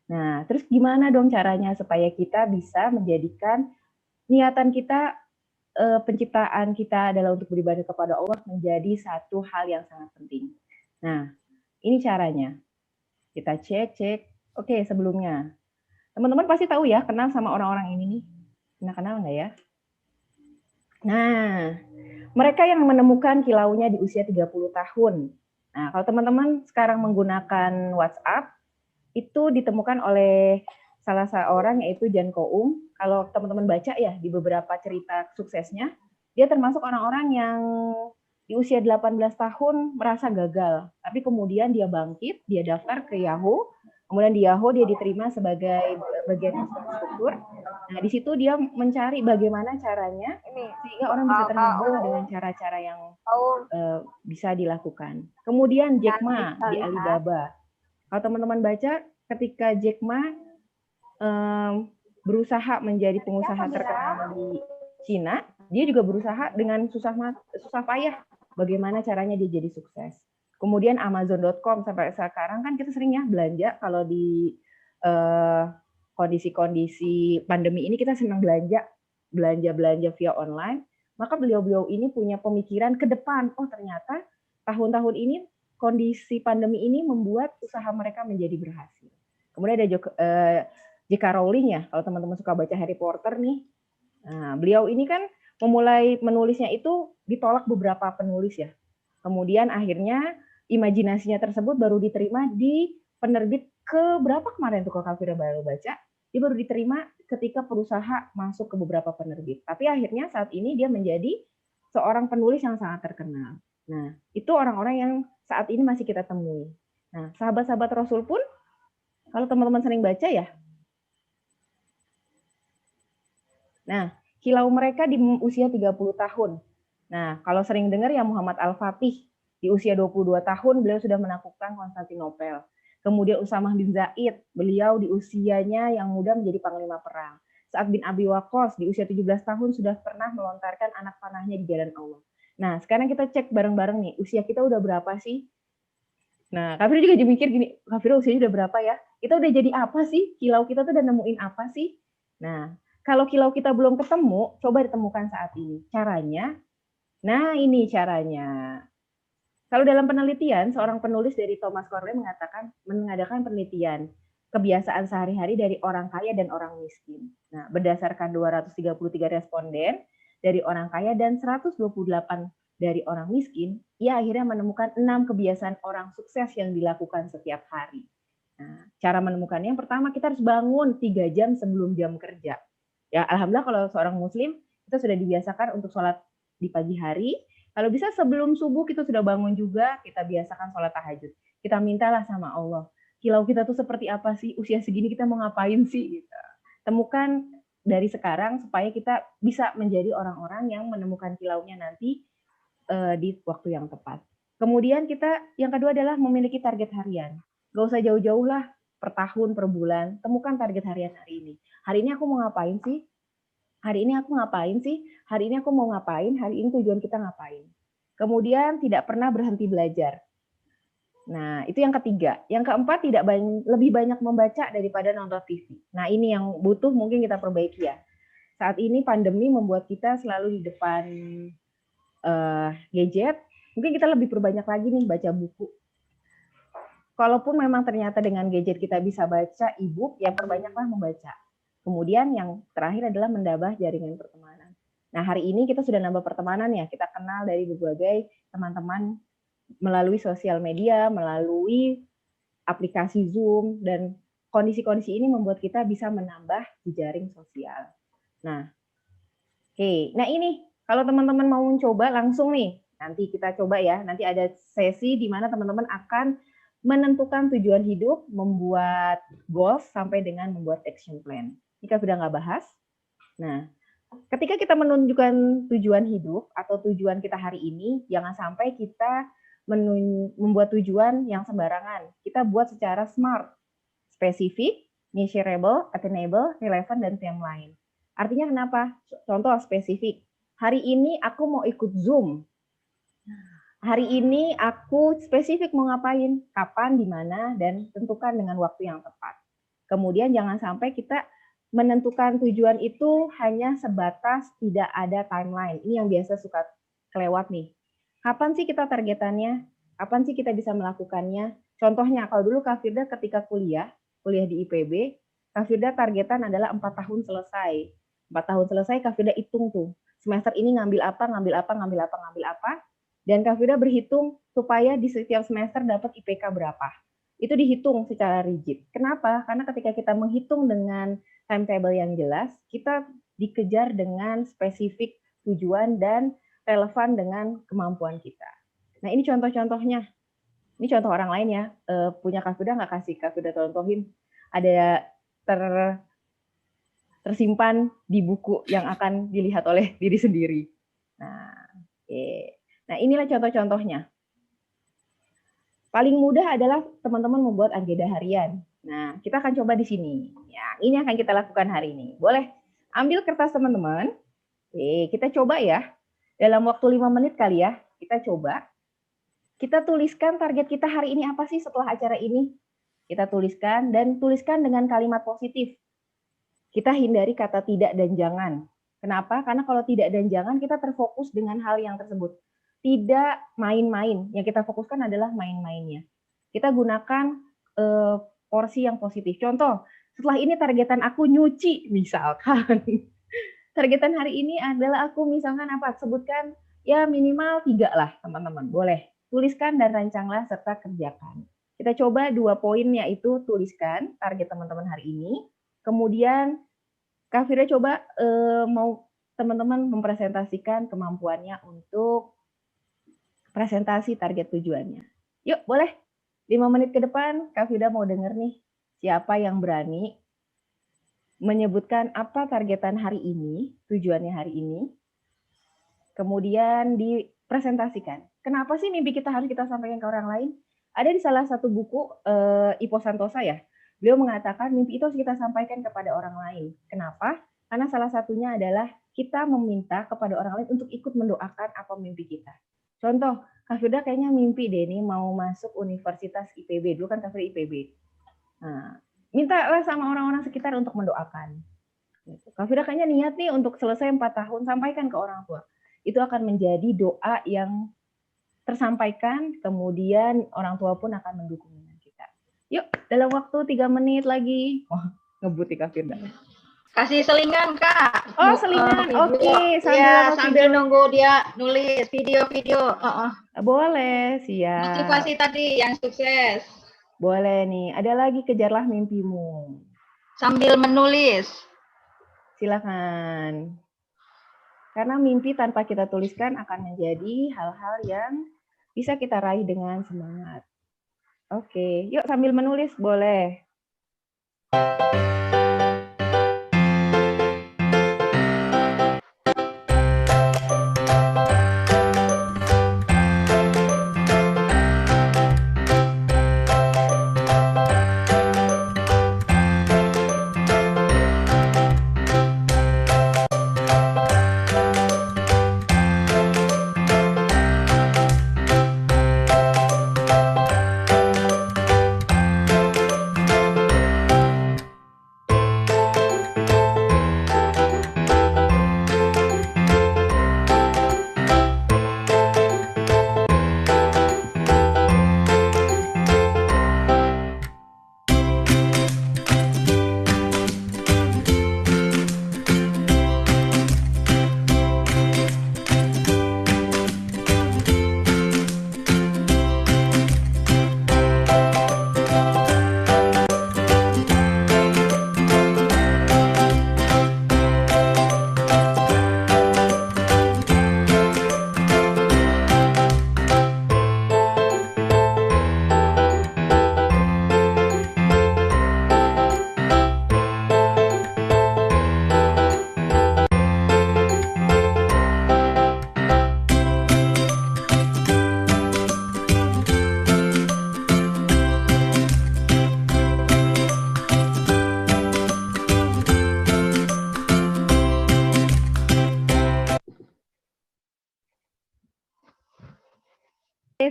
Nah, terus gimana dong caranya supaya kita bisa menjadikan niatan kita, penciptaan kita adalah untuk beribadah kepada Allah menjadi satu hal yang sangat penting. Nah, ini caranya. Kita cek. Oke, sebelumnya. Teman-teman pasti tahu ya, kenal sama orang-orang ini nih. Kenal nggak ya? Nah, mereka yang menemukan kilaunya di usia 30 tahun. Nah, kalau teman-teman sekarang menggunakan WhatsApp, itu ditemukan oleh salah seorang yaitu Jan Koum. Kalau teman-teman baca ya di beberapa cerita suksesnya, dia termasuk orang-orang yang di usia 18 tahun merasa gagal. Tapi kemudian dia bangkit, dia daftar ke Yahoo. Kemudian di Yahoo dia diterima sebagai bagian infrastruktur. Nah, di situ dia mencari bagaimana caranya sehingga orang bisa terhubung dengan cara-cara yang bisa dilakukan. Kemudian Jack Ma di Alibaba. Kalau teman-teman baca, ketika Jack Ma berusaha menjadi pengusaha terkenal di Cina, dia juga berusaha dengan susah payah bagaimana caranya dia jadi sukses. Kemudian Amazon.com sampai sekarang kan kita sering ya belanja kalau di kondisi-kondisi pandemi ini kita senang belanja via online. Maka beliau-beliau ini punya pemikiran ke depan. Oh ternyata tahun-tahun ini kondisi pandemi ini membuat usaha mereka menjadi berhasil. Kemudian ada J.K. Rowling ya, kalau teman-teman suka baca Harry Potter nih. Nah, beliau ini kan memulai menulisnya itu ditolak beberapa penulis ya. Kemudian akhirnya imajinasinya tersebut baru diterima di penerbit berapa kemarin tuh kalau Kafira baru baca, dia baru diterima ketika perusaha masuk ke beberapa penerbit. Tapi akhirnya saat ini dia menjadi seorang penulis yang sangat terkenal. Nah, itu orang-orang yang saat ini masih kita temui. Nah, sahabat-sahabat Rasul pun, kalau teman-teman sering baca ya, nah, kilau mereka di usia 30 tahun. Nah, kalau sering dengar ya Muhammad Al-Fatih, di usia 22 tahun beliau sudah menaklukkan Konstantinopel. Kemudian Usamah bin Zaid, beliau di usianya yang muda menjadi panglima perang. Sa'ad bin Abi Waqqas di usia 17 tahun sudah pernah melontarkan anak panahnya di jalan Allah. Nah, sekarang kita cek bareng-bareng nih, usia kita udah berapa sih? Nah, Kafira juga jadi mikir gini, Kafira usianya udah berapa ya? Kita udah jadi apa sih? Kilau kita tuh udah nemuin apa sih? Nah, kalau kilau kita belum ketemu, coba ditemukan saat ini. Caranya, nah ini caranya. Kalau dalam penelitian, seorang penulis dari Thomas Corley mengadakan penelitian kebiasaan sehari-hari dari orang kaya dan orang miskin. Nah, berdasarkan 233 responden dari orang kaya dan 128 dari orang miskin, ia akhirnya menemukan 6 kebiasaan orang sukses yang dilakukan setiap hari. Nah, cara menemukannya yang pertama kita harus bangun 3 jam sebelum jam kerja. Ya, alhamdulillah kalau seorang muslim kita sudah dibiasakan untuk sholat di pagi hari. Kalau bisa sebelum subuh kita sudah bangun juga, kita biasakan sholat tahajud. Kita mintalah sama Allah, kilau kita tuh seperti apa sih? Usia segini kita mau ngapain sih? Gitu. Temukan dari sekarang supaya kita bisa menjadi orang-orang yang menemukan kilaunya nanti di waktu yang tepat. Kemudian kita yang kedua adalah memiliki target harian. Gak usah jauh-jauh lah, per tahun, per bulan. Temukan target harian hari ini. Hari ini aku mau ngapain sih? Hari ini aku ngapain sih? Hari ini aku mau ngapain? Hari ini tujuan kita ngapain? Kemudian tidak pernah berhenti belajar. Nah, itu yang ketiga. Yang keempat, lebih banyak membaca daripada nonton TV. Nah, ini yang butuh mungkin kita perbaiki ya. Saat ini pandemi membuat kita selalu di depan gadget. Mungkin kita lebih perbanyak lagi nih baca buku. Kalaupun memang ternyata dengan gadget kita bisa baca e-book, ya perbanyaklah membaca. Kemudian yang terakhir adalah menambah jaringan pertemanan. Nah, hari ini kita sudah nambah pertemanan ya. Kita kenal dari berbagai teman-teman melalui sosial media, melalui aplikasi Zoom, dan kondisi-kondisi ini membuat kita bisa menambah jejaring sosial. Nah, oke. Nah ini, kalau teman-teman mau mencoba langsung nih, nanti kita coba ya. Nanti ada sesi di mana teman-teman akan menentukan tujuan hidup, membuat goals, sampai dengan membuat action plan. Jika sudah nggak bahas, nah, ketika kita menunjukkan tujuan hidup atau tujuan kita hari ini, jangan sampai kita membuat tujuan yang sembarangan. Kita buat secara smart, spesifik, measurable, attainable, relevant, dan timeline. Artinya kenapa? Contoh spesifik. Hari ini aku mau ikut Zoom. Hari ini aku spesifik mau ngapain, kapan, di mana, dan tentukan dengan waktu yang tepat. Kemudian jangan sampai kita menentukan tujuan itu hanya sebatas tidak ada timeline. Ini yang biasa suka kelewat nih. Kapan sih kita targetannya? Kapan sih kita bisa melakukannya? Contohnya, kalau dulu Kak Firda ketika kuliah di IPB, Kak Firda targetan adalah 4 tahun selesai. 4 tahun selesai, Kak Firda hitung tuh. semester ini ngambil apa, dan Kak Firda berhitung supaya di setiap semester dapat IPK berapa. Itu dihitung secara rigid. Kenapa? Karena ketika kita menghitung dengan timetable yang jelas, kita dikejar dengan spesifik tujuan dan relevan dengan kemampuan kita. Nah, ini contoh-contohnya. Ini contoh orang lain ya. Punya Kak Firda nggak kasih Kak Firda contohin. Ada tersimpan di buku yang akan dilihat oleh diri sendiri. Nah, inilah contoh-contohnya. Paling mudah adalah teman-teman membuat agenda harian. Nah, kita akan coba di sini. Ya, ini akan kita lakukan hari ini. Boleh ambil kertas teman-teman. Kita coba ya. Dalam waktu 5 menit kali ya. Kita coba. Kita tuliskan target kita hari ini apa sih setelah acara ini. Kita tuliskan dan tuliskan dengan kalimat positif. Kita hindari kata tidak dan jangan. Kenapa? Karena kalau tidak dan jangan kita terfokus dengan hal yang tersebut. Tidak main-main. Yang kita fokuskan adalah main-mainnya. Kita gunakan porsi yang positif. Contoh, setelah ini targetan aku nyuci, misalkan. Targetan hari ini adalah aku misalkan apa? Sebutkan ya minimal 3 lah, teman-teman. Boleh. Tuliskan dan rancanglah serta kerjakan. Kita coba 2 poin, yaitu tuliskan target teman-teman hari ini. Kemudian Kak Firda coba mau teman-teman mempresentasikan kemampuannya untuk presentasi target tujuannya. Yuk, boleh. 5 menit ke depan, Kak Firda mau denger nih, siapa yang berani menyebutkan apa targetan hari ini, tujuannya hari ini, kemudian dipresentasikan. Kenapa sih mimpi kita harus kita sampaikan ke orang lain? Ada di salah satu buku Ipo Santosa ya, beliau mengatakan mimpi itu harus kita sampaikan kepada orang lain. Kenapa? Karena salah satunya adalah kita meminta kepada orang lain untuk ikut mendoakan apa mimpi kita. Contoh, Kak Firda kayaknya mimpi deh nih mau masuk Universitas IPB. Dulu kan Kak Firda IPB. Nah, mintalah sama orang-orang sekitar untuk mendoakan. Kak Firda kayaknya niat nih untuk selesai 4 tahun, sampaikan ke orang tua. Itu akan menjadi doa yang tersampaikan, kemudian orang tua pun akan mendukung dengan kita. Yuk, dalam waktu 3 menit lagi. Oh, ngebut nih Kak Firda. Kasih selingan, Kak. Oh, selingan. Oke, sambil nunggu dia nulis video-video. Boleh, siap. Motivasi tadi yang sukses. Boleh nih. Ada lagi, kejarlah mimpimu. Sambil menulis. Silakan. Karena mimpi tanpa kita tuliskan akan menjadi hal-hal yang bisa kita raih dengan semangat. Oke, yuk sambil menulis boleh.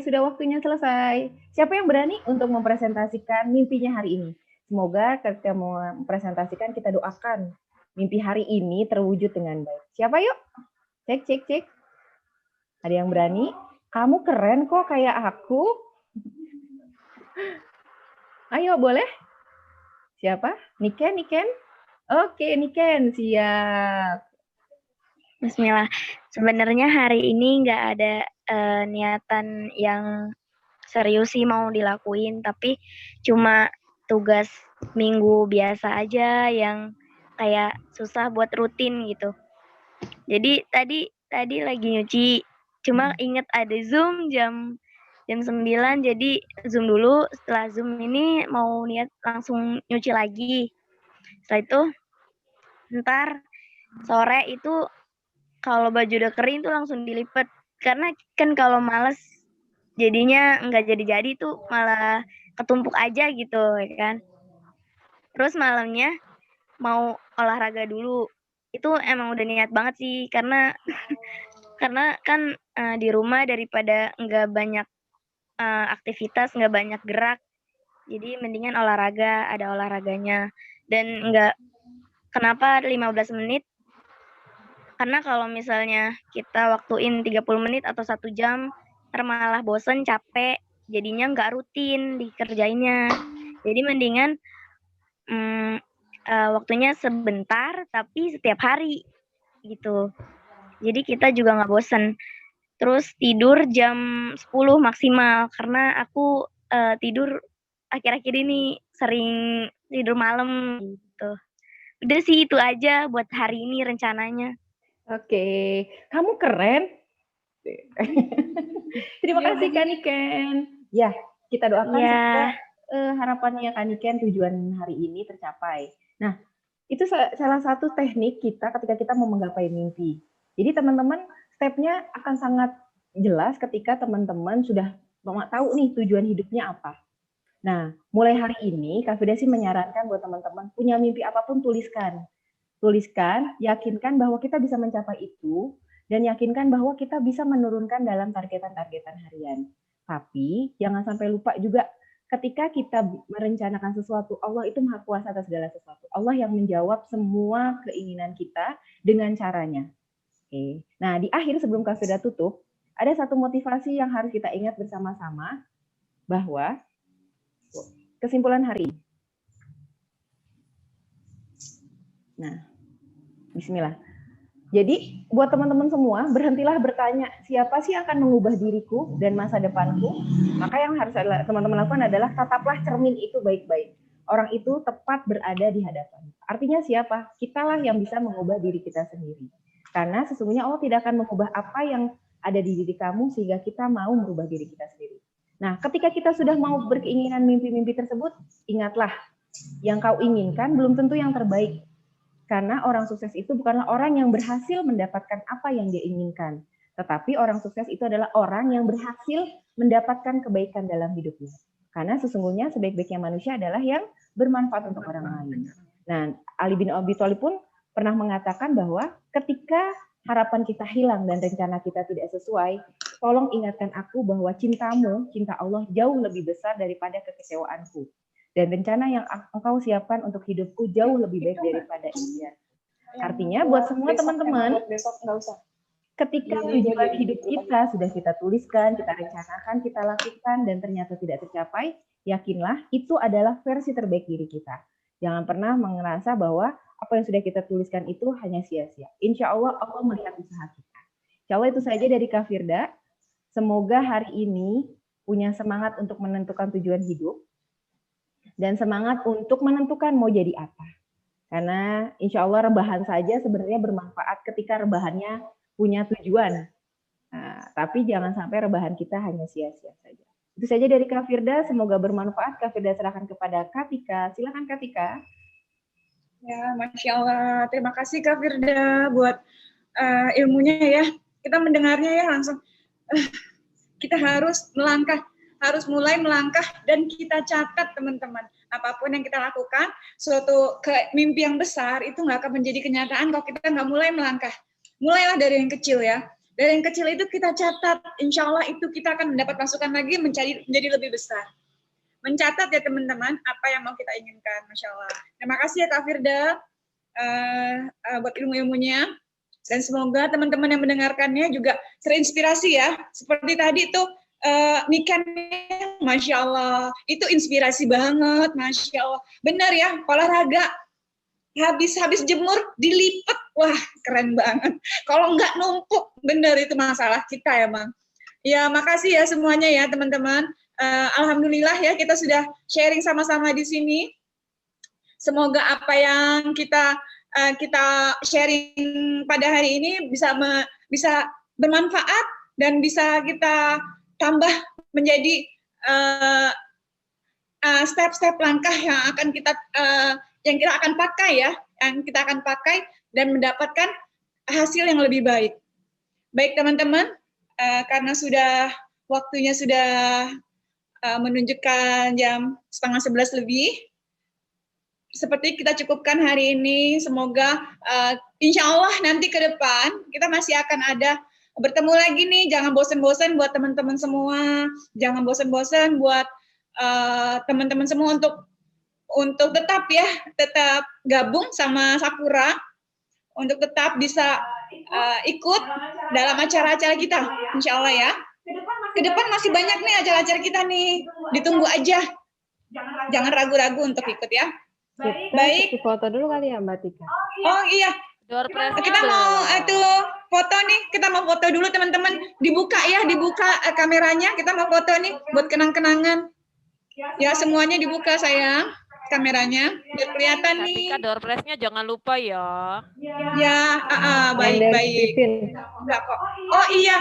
Sudah waktunya selesai. Siapa yang berani untuk mempresentasikan mimpinya hari ini? Semoga ketika mau mempresentasikan kita doakan mimpi hari ini terwujud dengan baik. Siapa yuk? Cek. Ada yang berani? Kamu keren kok kayak aku. Ayo boleh? Siapa? Niken? Oke, Niken, siap. Bismillah. Sebenarnya hari ini nggak ada niatan yang serius sih mau dilakuin, tapi cuma tugas minggu biasa aja yang kayak susah buat rutin gitu. Jadi tadi lagi nyuci, cuma inget ada Zoom jam 9, jadi Zoom dulu. Setelah Zoom ini mau niat langsung nyuci lagi. Setelah itu ntar sore itu kalau baju udah kering tuh langsung dilipat. Karena kan kalau males jadinya nggak jadi-jadi tuh malah ketumpuk aja gitu ya kan. Terus malamnya mau olahraga dulu. Itu emang udah niat banget sih karena kan di rumah daripada nggak banyak aktivitas, nggak banyak gerak. Jadi mendingan olahraga, ada olahraganya. Dan kenapa 15 menit? Karena kalau misalnya kita waktuin 30 menit atau 1 jam, malah bosen, capek, jadinya nggak rutin dikerjainnya. Jadi mendingan waktunya sebentar, tapi setiap hari gitu. Jadi kita juga nggak bosen. Terus tidur jam 10 maksimal, karena aku tidur akhir-akhir ini sering tidur malam gitu. Udah sih itu aja buat hari ini rencananya. Oke, kamu keren. Terima kasih Kak Niken. Ya, kita doakan semoga harapannya Kak Niken tujuan hari ini tercapai. Nah, itu salah satu teknik kita ketika kita mau menggapai mimpi. Jadi teman-teman, stepnya akan sangat jelas ketika teman-teman sudah tahu nih tujuan hidupnya apa. Nah, mulai hari ini Kak Firda sih menyarankan buat teman-teman punya mimpi apapun tuliskan. Tuliskan, yakinkan bahwa kita bisa mencapai itu, dan yakinkan bahwa kita bisa menurunkan dalam targetan-targetan harian. Tapi jangan sampai lupa juga ketika kita merencanakan sesuatu, Allah itu maha kuasa atas segala sesuatu. Allah yang menjawab semua keinginan kita dengan caranya. Oke. Nah, di akhir sebelum Kak Firda tutup, ada satu motivasi yang harus kita ingat bersama-sama, bahwa kesimpulan hari ini. Nah, bismillah. Jadi, buat teman-teman semua, berhentilah bertanya, siapa sih yang akan mengubah diriku dan masa depanku? Maka yang harus teman-teman lakukan adalah tataplah cermin itu baik-baik. Orang itu tepat berada di hadapan. Artinya siapa? Kitalah yang bisa mengubah diri kita sendiri. Karena sesungguhnya Allah tidak akan mengubah apa yang ada di diri kamu sehingga kita mau merubah diri kita sendiri. Nah, ketika kita sudah mau berkeinginan mimpi-mimpi tersebut, ingatlah, yang kau inginkan belum tentu yang terbaik. Karena orang sukses itu bukanlah orang yang berhasil mendapatkan apa yang dia inginkan. Tetapi orang sukses itu adalah orang yang berhasil mendapatkan kebaikan dalam hidupnya. Karena sesungguhnya sebaik-baiknya manusia adalah yang bermanfaat untuk orang lain. Nah, Ali bin Abi Thalib pun pernah mengatakan bahwa ketika harapan kita hilang dan rencana kita tidak sesuai, tolong ingatkan aku bahwa cintamu, cinta Allah jauh lebih besar daripada kekecewaanku. Dan rencana yang engkau siapkan untuk hidupku jauh lebih baik daripada ini. Artinya buat semua teman-teman, ketika tujuan hidup kita sudah kita tuliskan, kita rencanakan, kita lakukan, dan ternyata tidak tercapai, yakinlah itu adalah versi terbaik diri kita. Jangan pernah merasa bahwa apa yang sudah kita tuliskan itu hanya sia-sia. Insya Allah, Allah melihat usaha kita. Insya Allah itu saja dari Kak Firda. Semoga hari ini punya semangat untuk menentukan tujuan hidup, dan semangat untuk menentukan mau jadi apa. Karena insya Allah rebahan saja sebenarnya bermanfaat ketika rebahannya punya tujuan. Nah, tapi jangan sampai rebahan kita hanya sia-sia saja. Itu saja dari Kak Firda, semoga bermanfaat. Kak Firda serahkan kepada Kak Tika. Silakan Kak Tika. Ya, Masya Allah. Terima kasih Kak Firda buat ilmunya ya. Kita mendengarnya ya langsung. Kita harus mulai melangkah dan kita catat teman-teman. Apapun yang kita lakukan, suatu mimpi yang besar itu nggak akan menjadi kenyataan kalau kita nggak mulai melangkah. Mulailah dari yang kecil ya. Dari yang kecil itu kita catat, insya Allah itu kita akan mendapat masukan lagi menjadi lebih besar. Mencatat ya teman-teman apa yang mau kita inginkan, Masya Allah. Terima kasih ya Kak Firda buat ilmu-ilmunya. Dan semoga teman-teman yang mendengarkannya juga terinspirasi ya. Seperti tadi tuh, Niken, Masya Allah, itu inspirasi banget, Masya Allah. Benar ya, olahraga. habis jemur dilipat, wah keren banget. Kalau nggak numpuk, bener itu masalah kita emang. Ya makasih ya semuanya ya teman-teman. Alhamdulillah ya kita sudah sharing sama-sama di sini. Semoga apa yang kita sharing pada hari ini bisa bermanfaat dan bisa kita tambah menjadi step-step langkah yang kita akan pakai ya, yang kita akan pakai dan mendapatkan hasil yang lebih baik. Baik teman-teman, karena waktunya sudah menunjukkan jam 10:30 lebih. Seperti kita cukupkan hari ini, semoga insya Allah nanti ke depan kita masih akan ada bertemu lagi nih, jangan bosan-bosan buat teman-teman semua, jangan bosan-bosan buat teman-teman semua untuk tetap gabung sama Sakura, untuk tetap bisa ikut dalam acara-acara kita, insya Allah ya. Ke depan masih banyak nih acara-acara kita nih, ditunggu aja, jangan ragu-ragu untuk ikut ya. Baik. Foto dulu kali ya Mbak Tika. Oh iya. Kita mau foto nih, kita mau foto dulu teman-teman. Dibuka kameranya, kita mau foto nih buat kenang-kenangan. Ya semuanya dibuka sayang, kameranya biar kelihatan nih. Tika door prize-nya jangan lupa ya. Ya, baik. Oh iya,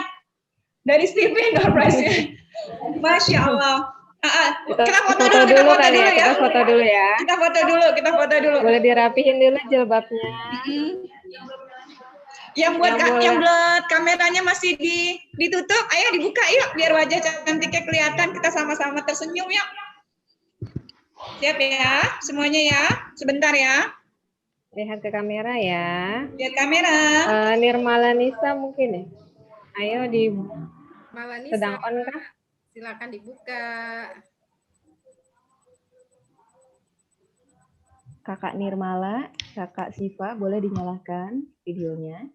dari Steven door prize-nya. Masya Allah. Kita foto dulu ya. Kita foto dulu. Boleh dirapihin dulu jilbabnya. Yang buat kameranya masih ditutup, ayo dibuka yuk biar wajah cantiknya kelihatan, kita sama-sama tersenyum yuk. Siap ya, semuanya ya. Sebentar ya. Lihat ke kamera ya. Lihat kamera. Nirmala Nisa mungkin ya. Ayo Malanisa, sedang on kah? silakan dibuka. Kakak Nirmala, Kakak Siva, boleh dinyalakan videonya.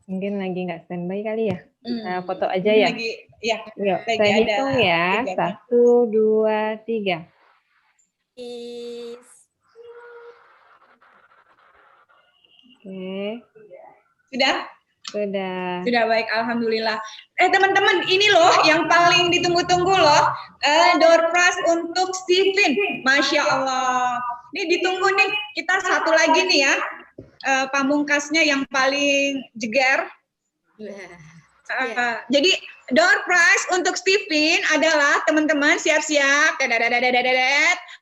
Mungkin lagi nggak standby kali ya. Kita foto aja ya. Yuk, saya hitung ya. 1, 2, 3. Oke. Sudah baik, alhamdulillah. Teman-teman, ini loh yang paling ditunggu-tunggu loh, door prize untuk Steven. Masya Allah. Ini ditunggu nih, kita satu lagi nih ya, pamungkasnya yang paling jeger. Jadi door prize untuk Steven adalah, teman-teman siap-siap.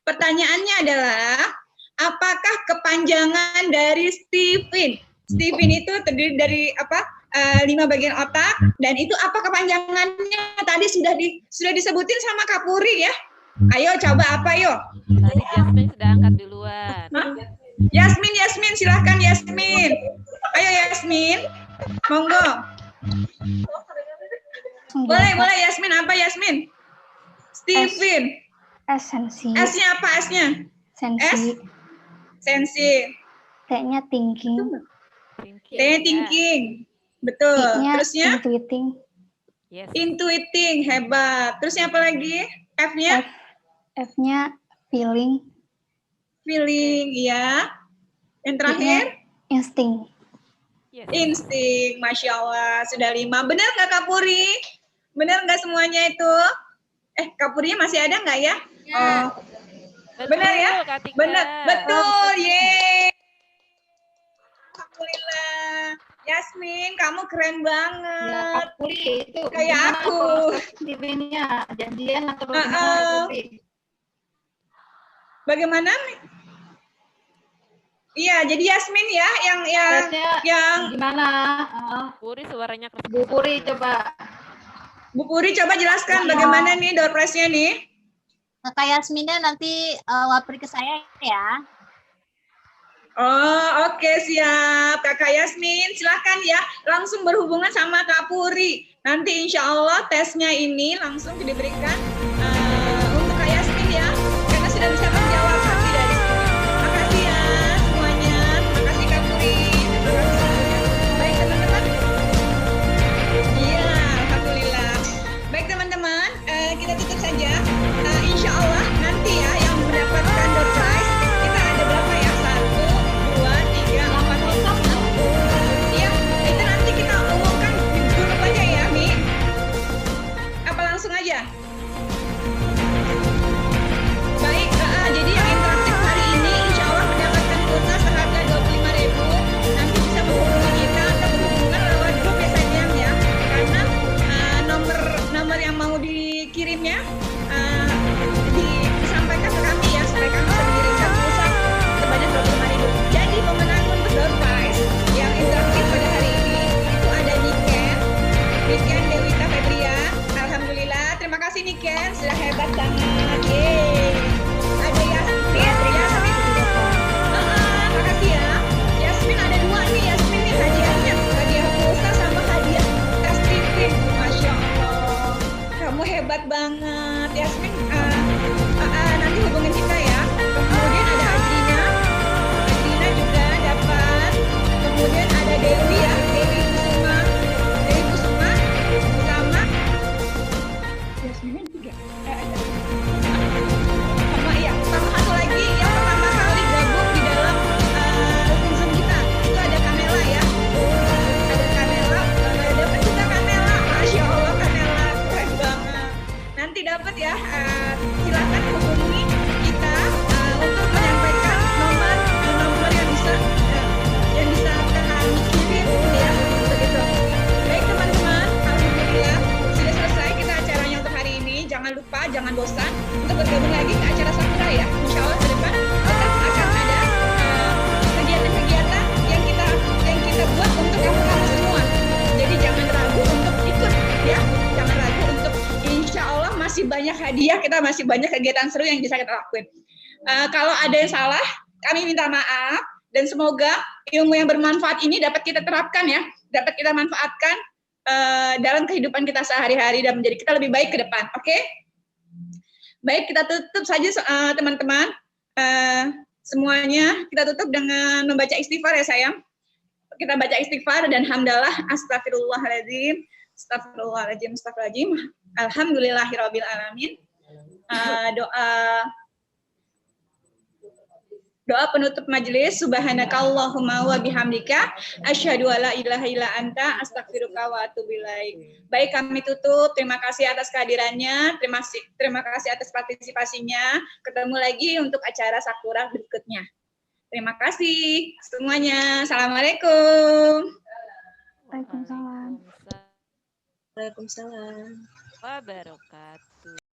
Pertanyaannya adalah, apakah kepanjangan dari Steven? Steven itu terdiri dari 5 bagian otak, dan itu apa kepanjangannya? Tadi sudah disebutin sama Kak Puri ya. Ayo coba apa yuk? Tadi Yasmin sudah angkat duluan. Yasmin, silahkan Yasmin. Ayo Yasmin, monggo. Boleh Yasmin, apa Yasmin? Steven. Esensi. S-nya apa S-nya? Sensi. Sensi. T-nya thinking. T-nya thinking. Betul. Terusnya? Intuiting. Yes. Intuiting, hebat. Terusnya apa lagi? F-nya? F-nya feeling. Feeling, iya. Yang terakhir? Insting. Yes. Insting, Masya Allah. Sudah 5. Benar nggak Kak Puri? Benar nggak semuanya itu? Kak Purinya masih ada nggak ya? Oh. Benar ya? Benar, betul. Yeay. Alhamdulillah. Yasmin, kamu keren banget. Ya, Puri, itu kayak aku. Steven-nya janjian atau bagaimana? Bagaimana? Iya, jadi Yasmin ya yang gimana? Puri suaranya keras. Bu Puri coba. Bu Puri coba jelaskan bagaimana nih door prize-nya nih. Kakak Yasminnya nanti wapri ke saya ya. Oh, oke, siap. Kakak Yasmin, silahkan ya langsung berhubungan sama Kak Puri. Nanti insya Allah tesnya ini langsung diberikan untuk Kak Yasmin ya, karena sudah bisa menjawab lebih dari sini. Makasih ya semuanya. Makasih Kak Puri. Baik teman-teman. Iya, alhamdulillah. Baik teman-teman, kita tutup saja. poinnya disampaikan ke kami ya, supaya kami bisa mengirimkan pulsa sebanyak 25.000. Jadi pemenang untuk door prize yang interaktif pada hari ini itu ada Niken Dewita Febrian. Alhamdulillah, terima kasih Niken, sudah hebat banget. Yeay. Ada Yasmin. Makasih ya. Yasmin ada 2 nih, Yasmin nih hadiahnya. Hadiah pulsa sama hadiah tes Stephen. Masya Allah. Kamu hebat banget. Yasmin, nanti hubungin kita ya. Kemudian ada Adrina. Adrina juga dapat. Kemudian ada Dewi ya. Dewi Kusuma. Sama Yasmin 3. Sama satu lagi yang pertama kali gabung di dalam Zoom kita. Itu ada Kanela ya. Ada Kanela. Dapat juga Kanela. Masya Allah Kanela. Keren banget. Nanti dapat ya. Silakan hubungi kita untuk menyampaikan nomor yang bisa kami kirim ya. Begitu. Baik teman-teman. Alhamdulillah sudah selesai kita acaranya untuk hari ini. Jangan lupa, jangan bosan untuk bergabung lagi ke acara Sakura ya. Insya Allah ke depan tetap akan ada kegiatan-kegiatan yang kita buat untuk kamu semua. Jadi jangan ragu untuk ikut ya. Jangan ragu untuk, insya Allah masih banyak hadiah, kita masih banyak kegiatan seru yang bisa kita lakuin. Kalau ada yang salah, kami minta maaf dan semoga ilmu yang bermanfaat ini dapat kita terapkan ya, dapat kita manfaatkan dalam kehidupan kita sehari-hari dan menjadi kita lebih baik ke depan. Oke? Baik, kita tutup saja teman-teman. Semuanya kita tutup dengan membaca istighfar ya sayang. Kita baca istighfar dan hamdalah, astagfirullahaladzim, astagfirullahaladzim, alhamdulillahirabbil alamin. Doa penutup majelis, subhanakallahumma wa bihamdika asyhadu alla ilaha illa anta astaghfiruka wa atubu ilaik. Baik, kami tutup. Terima kasih atas kehadirannya, terima kasih atas partisipasinya. Ketemu lagi untuk acara Sakura berikutnya. Terima kasih semuanya. Assalamualaikum. Waalaikumsalam. Waalaikumsalam. Wabarakatuh.